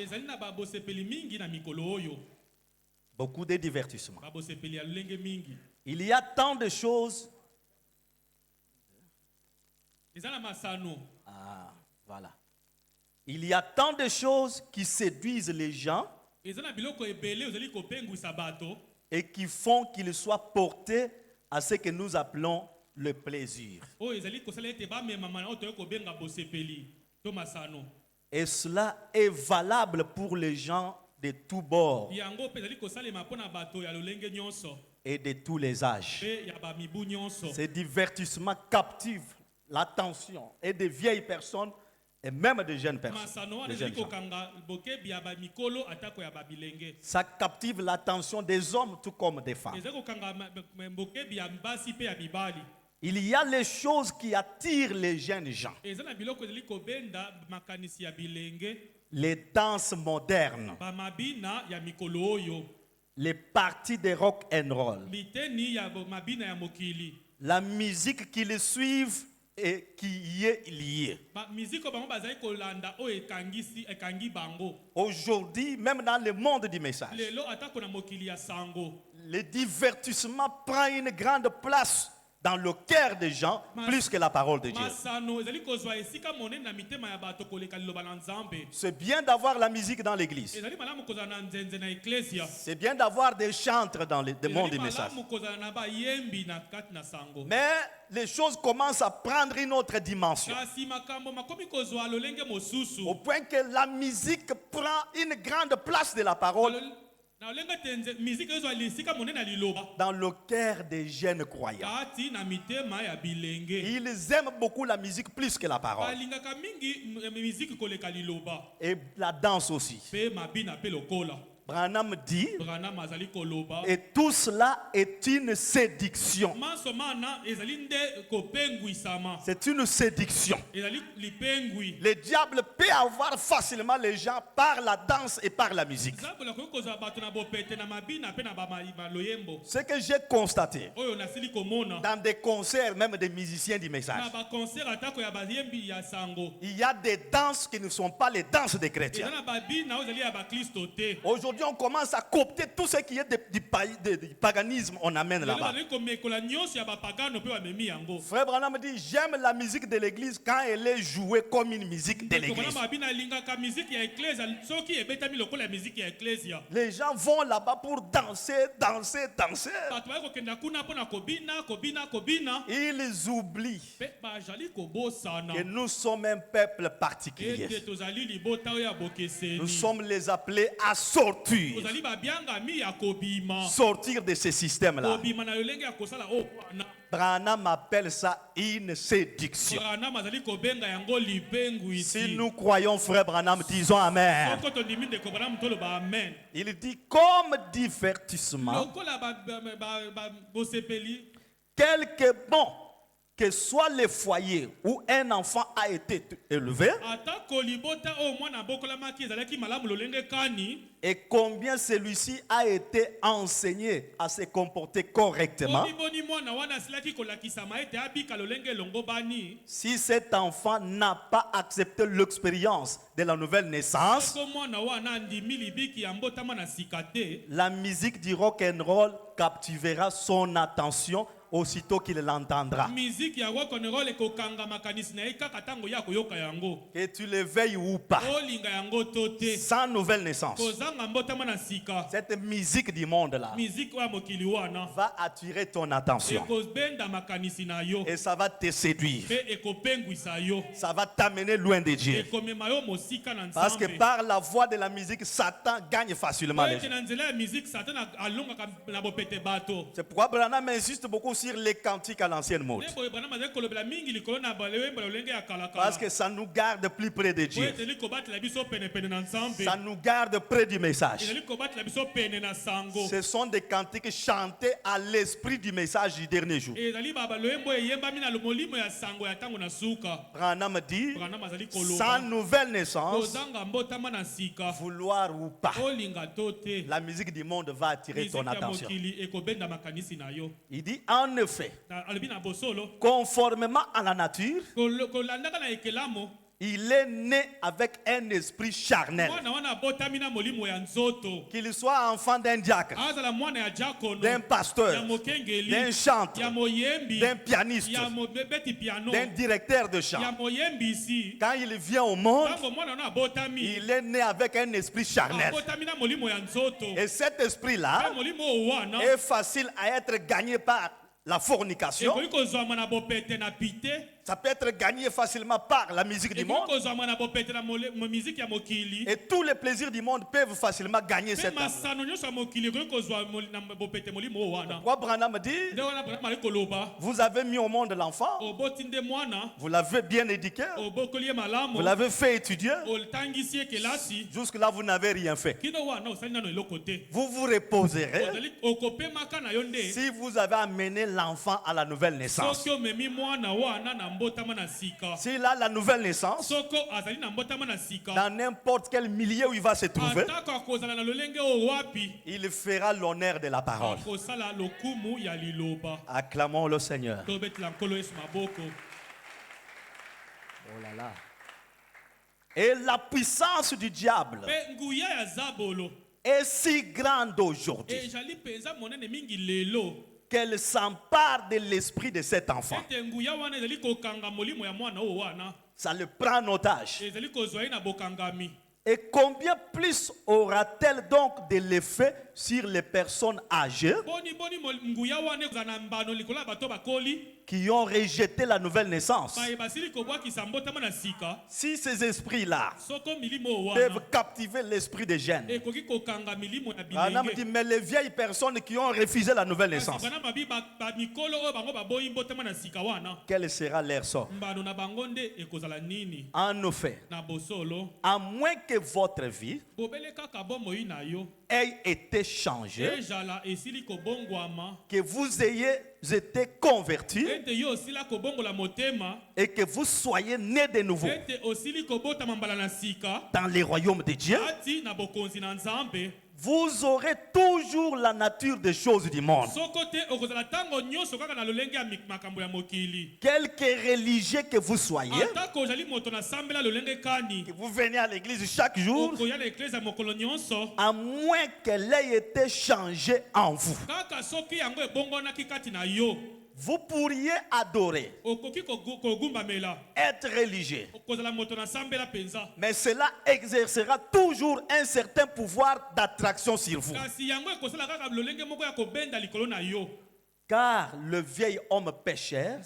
Beaucoup de divertissements. Il y a tant de choses. Ah, voilà. Il y a tant de choses qui séduisent les gens et qui font qu'ils soient portés à ce que nous appelons le plaisir. Et cela est valable pour les gens de tous bords et de tous les âges. Ces divertissements captivent l'attention et des vieilles personnes et même des jeunes personnes. Des jeunes gens. Ça captive l'attention des hommes tout comme des femmes. Il y a les choses qui attirent les jeunes gens. Les danses modernes, les parties de rock and roll, la musique qui les suivent et qui y est liée. Aujourd'hui, même dans le monde du message, le divertissement prend une grande place dans le cœur des gens plus que la parole de Dieu. C'est bien d'avoir la musique dans l'église. C'est bien d'avoir des chantres dans le monde du message. Mais les choses commencent à prendre une autre dimension. Au point que la musique prend une grande place de la parole dans le cœur des jeunes croyants. Ils aiment beaucoup la musique plus que la parole. Et la danse aussi. Branham dit, et tout cela est une séduction. C'est une séduction. Le diable peut avoir facilement les gens par la danse et par la musique. Ce que j'ai constaté dans des concerts, même des musiciens du message, il y a des danses qui ne sont pas les danses des chrétiens. Aujourd'hui, on commence à coopter tout ce qui est du paganisme, on amène là-bas. Frère Branham dit, j'aime la musique de l'église quand elle est jouée comme une musique de l'église. Les gens vont là-bas pour danser. Ils oublient que nous sommes un peuple particulier. Nous sommes les appelés à sortir de ce système-là. Branham appelle ça une séduction. Si nous croyons frère Branham, disons Amen. Il dit comme divertissement, quelque bon que soit le foyer où un enfant a été élevé, et combien celui-ci a été enseigné à se comporter correctement, si cet enfant n'a pas accepté l'expérience de la nouvelle naissance, la musique du rock and roll captivera son attention aussitôt qu'il l'entendra. Que tu le veuilles ou pas, sans nouvelle naissance, cette musique du monde-là va attirer ton attention. Et ça va te séduire. Ça va t'amener loin de Dieu. Parce que par la voix de la musique, Satan gagne facilement les gens. C'est pourquoi Branham insiste beaucoup sur les cantiques à l'ancienne mode. Parce que ça nous garde plus près de Dieu. Ça nous garde près du message. Ce sont des cantiques chantés à l'esprit du message du dernier jour. Branham dit, sans nouvelle naissance, vouloir ou pas, la musique du monde va attirer ton attention. Il dit, en effet, conformément à la nature, il est né avec un esprit charnel. Qu'il soit enfant d'un diacre, d'un pasteur, d'un chanteur, d'un pianiste, d'un directeur de chant. Quand il vient au monde, il est né avec un esprit charnel. Et cet esprit-là est facile à être gagné par la fornication. Ça peut être gagné facilement par la musique du monde. Et tous les plaisirs du monde peuvent facilement gagner cette âme. Pourquoi Branham dit, vous avez mis au monde l'enfant, vous l'avez bien éduqué, vous l'avez fait étudier, jusque-là vous n'avez rien fait. Vous vous reposerez si vous avez amené l'enfant à la nouvelle naissance. S'il a la nouvelle naissance, dans n'importe quel milieu où il va se trouver, il fera l'honneur de la parole. Acclamons le Seigneur. Oh là là. Et la puissance du diable est si grande aujourd'hui qu'elle s'empare de l'esprit de cet enfant. Ça le prend en otage. Et combien plus aura-t-elle donc de l'effet sur les personnes âgées qui ont rejeté la nouvelle naissance? Si ces esprits-là peuvent captiver l'esprit des jeunes, Branham dit, mais les vieilles personnes qui ont refusé la nouvelle naissance, quel sera leur sort? En effet, à moins que votre vie ait été changée, que vous ayez été convertis et que vous soyez nés de nouveau dans les royaumes de Dieu, vous aurez toujours la nature des choses du monde. Quelque religieux que vous soyez, que vous venez à l'église chaque jour, à moins qu'elle ait été changée en vous, vous pourriez adorer, être religieux, mais cela exercera toujours un certain pouvoir d'attraction sur vous. Car le vieil homme pécheur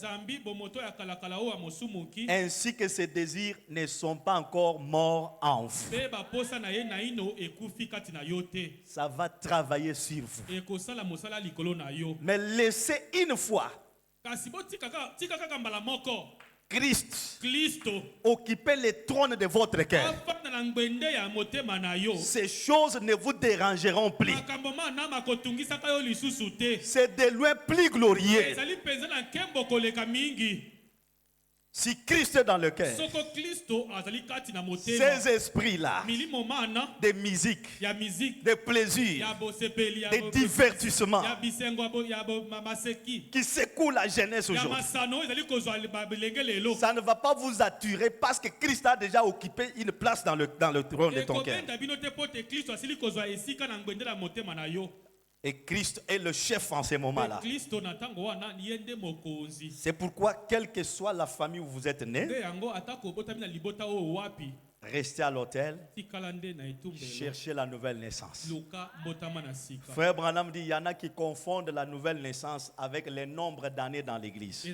ainsi que ses désirs ne sont pas encore morts en vous. Ça va travailler sur vous. Mais laissez une fois Christ occuper le trône de votre cœur, ces choses ne vous dérangeront plus. C'est de loin plus glorieux. Si Christ est dans le cœur, ces esprits-là, de musique, de plaisir, de divertissement, qui secouent la jeunesse aujourd'hui, ça ne va pas vous attirer parce que Christ a déjà occupé une place dans le trône de ton cœur. Et Christ est le chef en ce moment-là. C'est pourquoi, quelle que soit la famille où vous êtes né, restez à l'hôtel, cherchez la nouvelle naissance. Frère Branham dit, il y en a qui confondent la nouvelle naissance avec le nombre d'années dans l'église.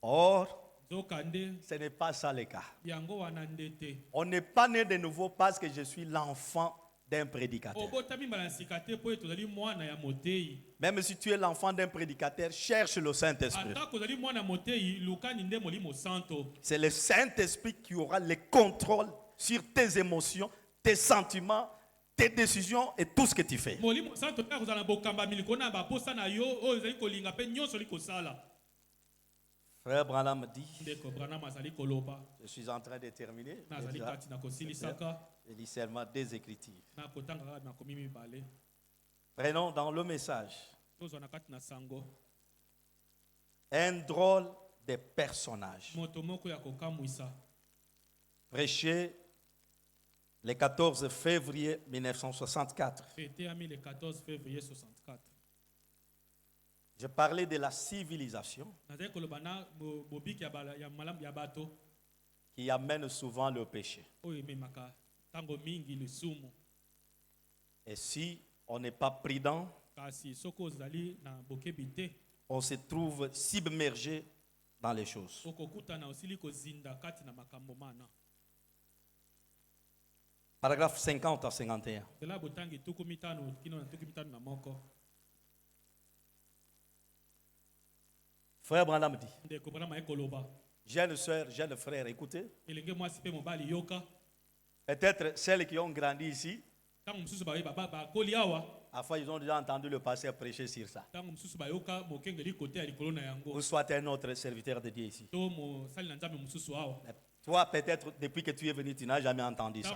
Or, ce n'est pas ça le cas. On n'est pas né de nouveau parce que je suis l'enfant d'un prédicateur. Même si tu es l'enfant d'un prédicateur, cherche le Saint-Esprit. C'est le Saint-Esprit qui aura le contrôle sur tes émotions, tes sentiments, tes décisions et tout ce que tu fais. Frère Branham dit, je suis en train de terminer. Je lis seulement des écritures. Prenons dans le message un drôle de personnage. Prêché le 14 février 1964. Je parlais de la civilisation qui amène souvent le péché. Et si on n'est pas prudent, on se trouve submergé dans les choses. Paragraphe 50 à 51. Frère Branham dit, jeune soeur, jeune frère, écoutez. Peut-être celles qui ont grandi ici, afin ils ont déjà entendu le pasteur prêcher sur ça. Ou soit un autre serviteur de Dieu ici. Toi, peut-être, depuis que tu es venu, tu n'as jamais entendu ça.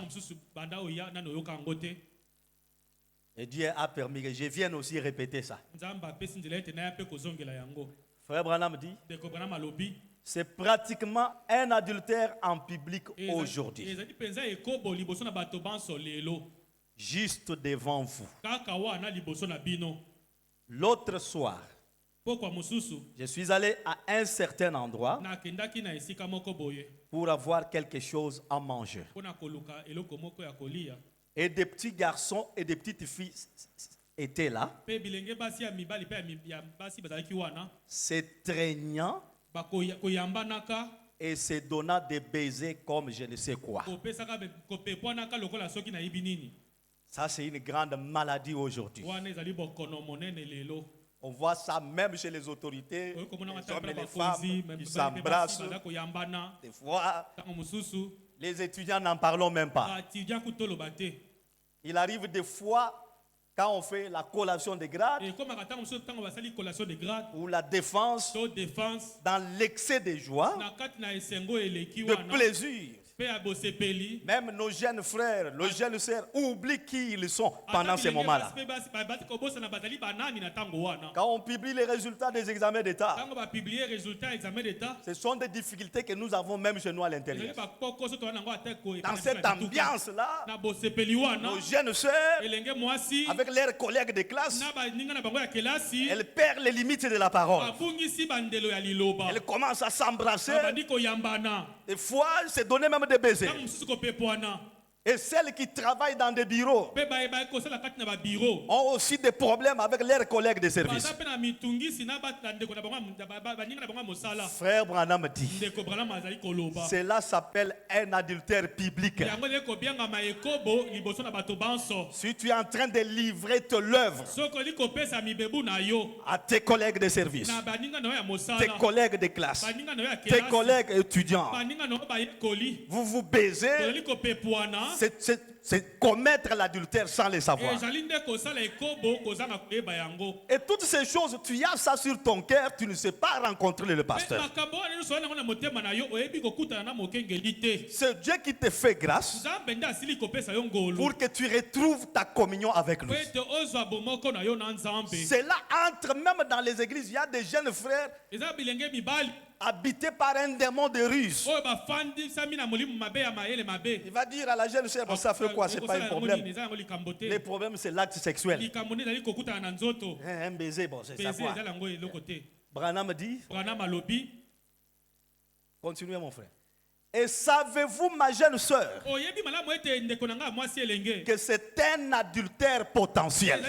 Et Dieu a permis que je vienne aussi répéter ça. Frère Branham dit, c'est pratiquement un adultère en public aujourd'hui. Juste devant vous. L'autre soir, je suis allé à un certain endroit pour avoir quelque chose à manger. Et des petits garçons et des petites filles étaient là, se traînant et se donnant des baisers comme je ne sais quoi. Ça, c'est une grande maladie aujourd'hui. On voit ça même chez les autorités, les hommes et les femmes qui s'embrassent. Des fois, les étudiants n'en parlons même pas. Il arrive des fois, quand on fait la collation de grade ou la défense, dans l'excès de joie, de plaisir, même nos jeunes frères, nos jeunes sœurs oublient qui ils sont pendant ces moments-là. Quand on publie les résultats des examens d'État, ce sont des difficultés que nous avons même chez nous à l'intérieur. Dans cette ambiance-là, nos jeunes sœurs, avec leurs collègues de classe, elles perdent les limites de la parole. Elles commencent à s'embrasser. Des fois, se donner même des baisers. Et celles qui travaillent dans des bureaux ont aussi des problèmes avec leurs collègues de service. Frère Branham dit, cela s'appelle un adultère biblique. Si tu es en train de livrer l'œuvre à tes collègues de service, tes collègues de classe, tes collègues étudiants, vous vous baisez, c'est commettre l'adultère sans le savoir. Et toutes ces choses, tu as ça sur ton cœur, tu ne sais pas rencontrer le pasteur. C'est Dieu qui te fait grâce pour que tu retrouves ta communion avec lui. C'est là, entre même dans les églises, il y a des jeunes frères habité par un démon de ruse. Il va dire à la jeune sœur, ça fait quoi? C'est pas un problème. Le problème, c'est l'acte sexuel. Un baiser, bon, c'est ça quoi. Branham dit, continuez mon frère. Et savez-vous, ma jeune sœur, que c'est un adultère potentiel?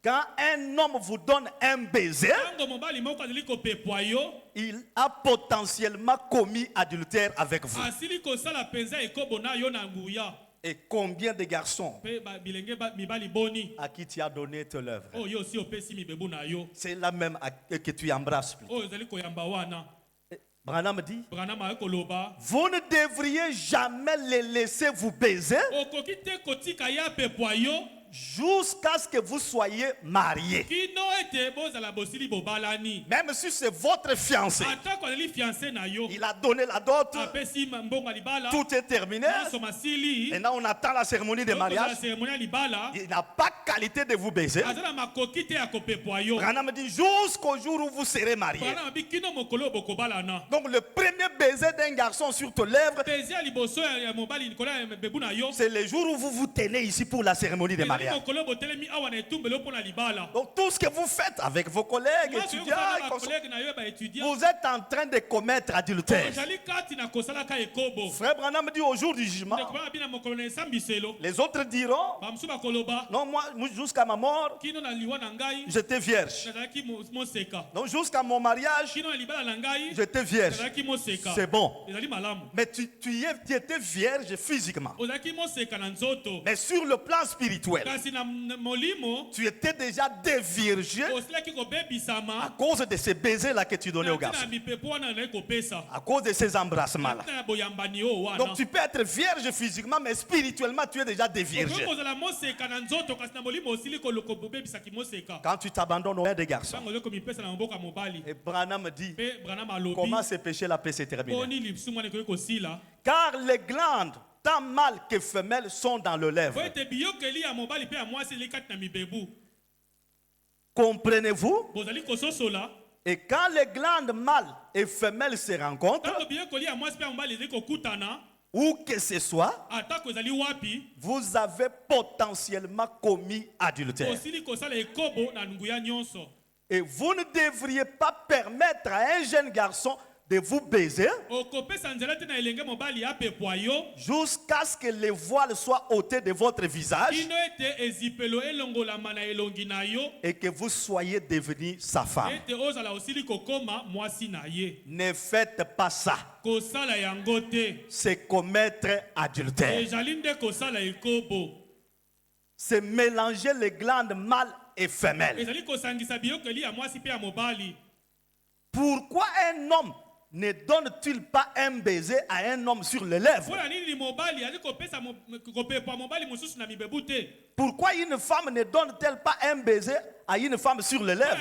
Quand un homme vous donne un baiser, il a potentiellement commis adultère avec vous. Et combien de garçons à qui tu as donné ton œuvre, c'est la même que tu embrasses plus. Branham dit, vous ne devriez jamais les laisser vous baiser jusqu'à ce que vous soyez mariés. Même si c'est votre fiancé, il a donné la dot, tout est terminé. Maintenant on attend la cérémonie de mariage. Il n'a pas qualité de vous baiser. Branham dit jusqu'au jour où vous serez mariés. Donc le premier baiser d'un garçon sur tes lèvres, c'est le jour où vous vous tenez ici pour la cérémonie de mariage. mariage. Donc tout ce que vous faites avec vos collègues, étudiants, vous êtes en train de commettre adultère. Frère Branham dit au jour du jugement, les autres diront, non, moi jusqu'à ma mort, j'étais vierge. Donc jusqu'à mon mariage, j'étais vierge. C'est bon. Mais tu étais vierge physiquement. Mais sur le plan spirituel, tu étais déjà déviergé à cause de ces baisers-là que tu donnais aux garçons. À cause de ces embrassements-là. Donc tu peux être vierge physiquement, mais spirituellement tu es déjà déviergé. Quand tu t'abandonnes aux mains des garçons, et Branham dit, comment ce péché-là peut se terminer? Car les glandes, tant mâles que femelles, sont dans le lèvre. Comprenez-vous? Et quand les glandes mâles et femelles se rencontrent, où que ce soit, vous avez potentiellement commis adultère. Et vous ne devriez pas permettre à un jeune garçon de vous baiser jusqu'à ce que les voiles soient ôtés de votre visage et que vous soyez devenu sa femme. Ne faites pas ça. C'est commettre adultère. C'est mélanger les glandes mâles et femelles. Pourquoi un homme ne donne-t-il pas un baiser à un homme sur les lèvres? Pourquoi une femme ne donne-t-elle pas un baiser à une femme sur les lèvres?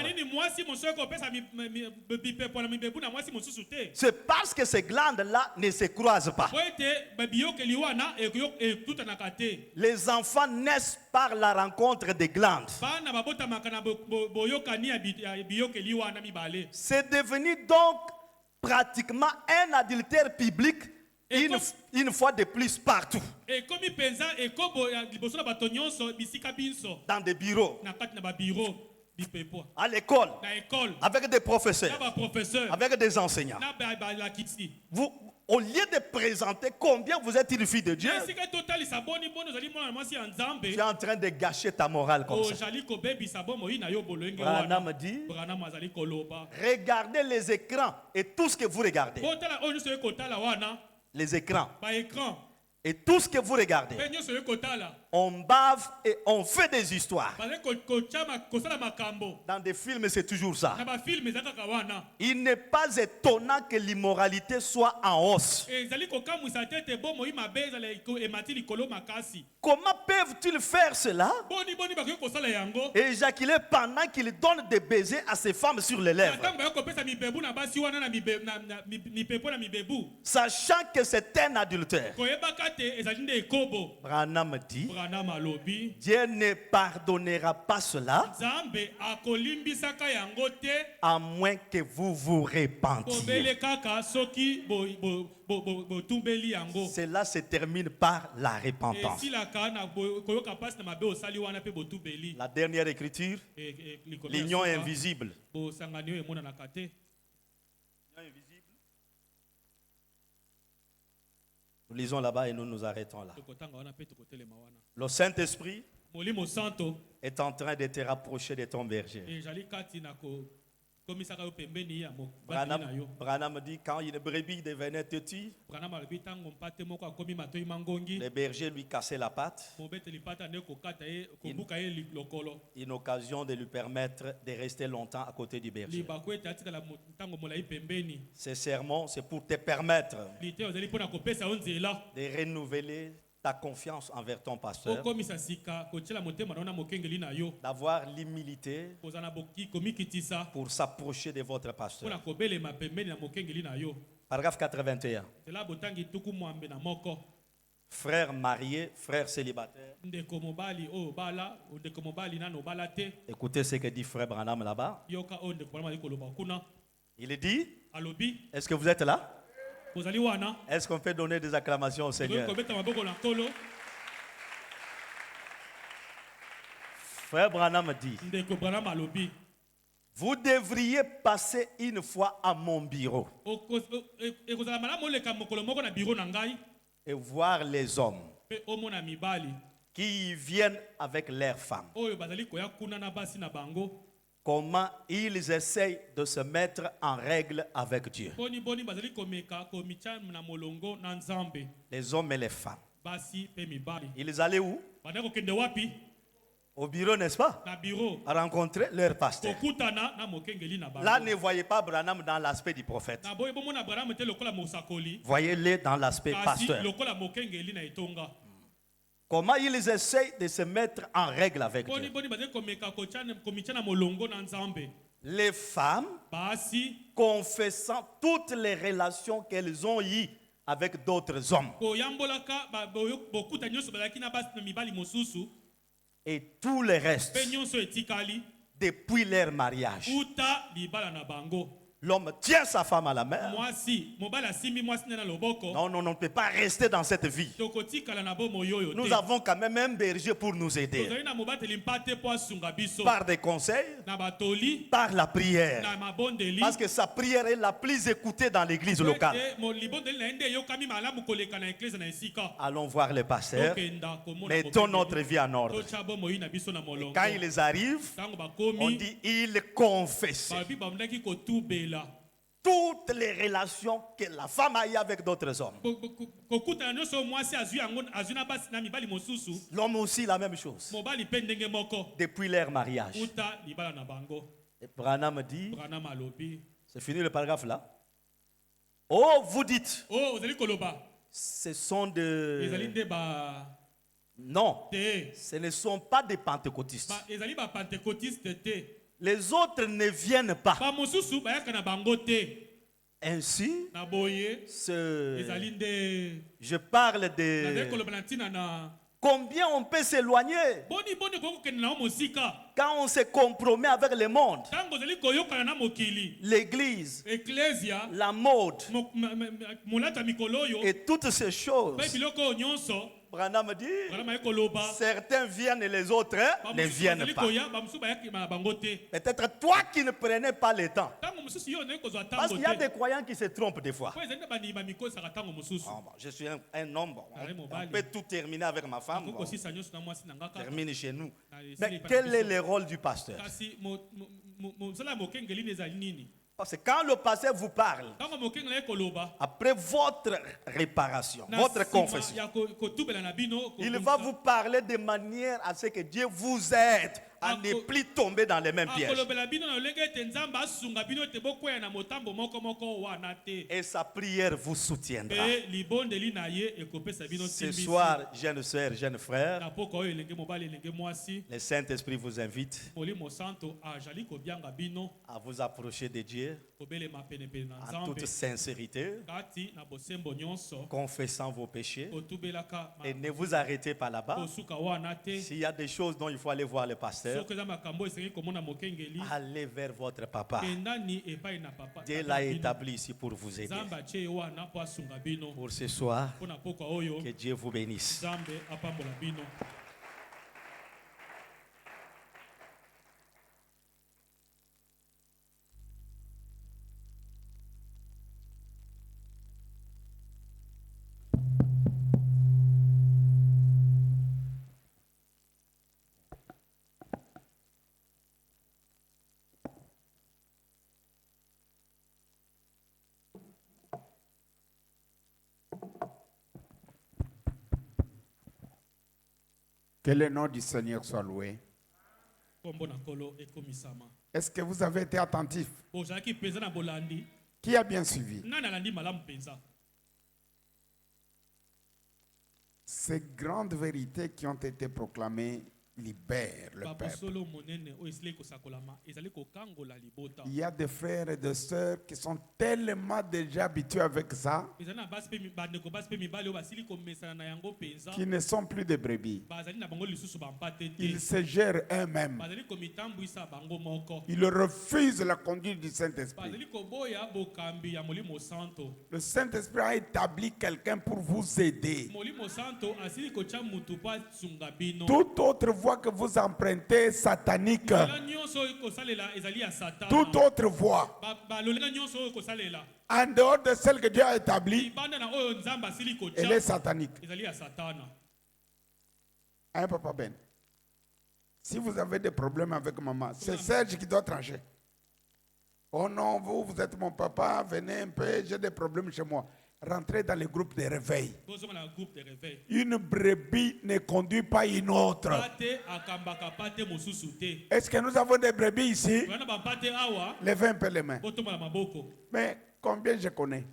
C'est parce que ces glandes-là ne se croisent pas. Les enfants naissent par la rencontre des glandes. C'est devenu donc pratiquement un adultère public une fois de plus partout. Dans des bureaux, à l'école, avec des professeurs, avec des enseignants. Vous, au lieu de présenter combien vous êtes une fille de Dieu, tu es en train de gâcher ta morale comme ça. Branham dit, regardez les écrans et tout ce que vous regardez. Les écrans. Et tout ce que vous regardez, on bave et on fait des histoires. Dans des films, c'est toujours ça. Il n'est pas étonnant que l'immoralité soit en hausse. Comment peuvent-ils faire cela? Et éjaculer pendant qu'ils donnent des baisers à ces femmes sur les lèvres, sachant que c'est un adultère. Branham dit, Dieu ne pardonnera pas cela à moins que vous vous repentiez. Cela se termine par la repentance. La dernière écriture, l'union invisible. Nous lisons là-bas et nous nous arrêtons là. Le Saint-Esprit est en train de te rapprocher de ton berger. Branham dit, quand une brebis devenait têtue, le berger lui cassait la patte. Une occasion de lui permettre de rester longtemps à côté du berger. Ces sermons, c'est pour te permettre de renouveler ta confiance envers ton pasteur, d'avoir l'humilité pour s'approcher de votre pasteur. Paragraphe 81. Frère marié, frère célibataire. Écoutez ce que dit frère Branham là-bas. Il dit, est-ce que vous êtes là? Est-ce qu'on peut donner des acclamations au Seigneur? Frère Branham dit, vous devriez passer une fois à mon bureau et voir les hommes qui viennent avec leurs femmes. Comment ils essayent de se mettre en règle avec Dieu. Les hommes et les femmes. Ils allaient où? Au bureau, n'est-ce pas? À rencontrer leur pasteur. Là, ne voyez pas Branham dans l'aspect du prophète. Voyez-les dans l'aspect pasteur. Comment ils essayent de se mettre en règle avec Dieu. Les femmes confessant toutes les relations qu'elles ont eues avec d'autres hommes. Et tout le reste depuis leur mariage. L'homme tient sa femme à la main. Non, on ne peut pas rester dans cette vie. Nous avons quand même un berger pour nous aider. Par des conseils, par la prière. Parce que sa prière est la plus écoutée dans l'église locale. Allons voir le pasteur. Mettons notre vie en ordre. Et quand ils arrivent, on dit il confesse toutes les relations que la femme a eues avec d'autres hommes. L'homme aussi la même chose. Depuis leur mariage. Et Branham dit, c'est fini le paragraphe là. Oh, vous dites, ce sont de... Non, ce ne sont pas des pentecôtistes. Les autres ne viennent pas. Ainsi, je parle de combien on peut s'éloigner quand on se compromet avec le monde, l'église, la mode et toutes ces choses. Branham dit, certains viennent et les autres ne viennent pas. Peut-être toi qui ne prenais pas le temps. Parce qu'il y a des croyants qui se trompent des fois. Je suis un homme, on peut tout terminer avec ma femme. Termine chez nous. Mais quel est le rôle du pasteur? Parce que quand le pasteur vous parle, après votre réparation, votre confession, il va vous parler de manière à ce que Dieu vous aide à ne plus tomber dans les mêmes pièges. Et sa prière vous soutiendra. Ce soir, jeunes sœurs, jeunes frères, le Saint-Esprit vous invite à vous approcher de Dieu en toute sincérité, confessant vos péchés, et ne vous arrêtez pas là-bas. S'il y a des choses dont il faut aller voir le pasteur, allez vers votre papa. Dieu l'a établi ici pour vous aider. Pour ce soir, que Dieu vous bénisse. Que le nom du Seigneur soit loué. Est-ce que vous avez été attentif? Qui a bien suivi? Ces grandes vérités qui ont été proclamées libèrent le peuple. Il y a des frères et des sœurs qui sont tellement déjà habitués avec ça qui ne sont plus des brebis. Ils se gèrent eux-mêmes. Ils refusent la conduite du Saint-Esprit. Le Saint-Esprit a établi quelqu'un pour vous aider. Tout autre voie que vous empruntez satanique, toute autre voie, en dehors de celle que Dieu a établie, elle est satanique. Hein, Papa Ben? Si vous avez des problèmes avec maman, c'est Serge qui doit trancher. Oh non, vous êtes mon papa, venez un peu, j'ai des problèmes chez moi. Rentrez dans le groupe de réveil. Une brebis ne conduit pas une autre. Est-ce que nous avons des brebis ici? Levez un peu les mains. Mais combien je connais?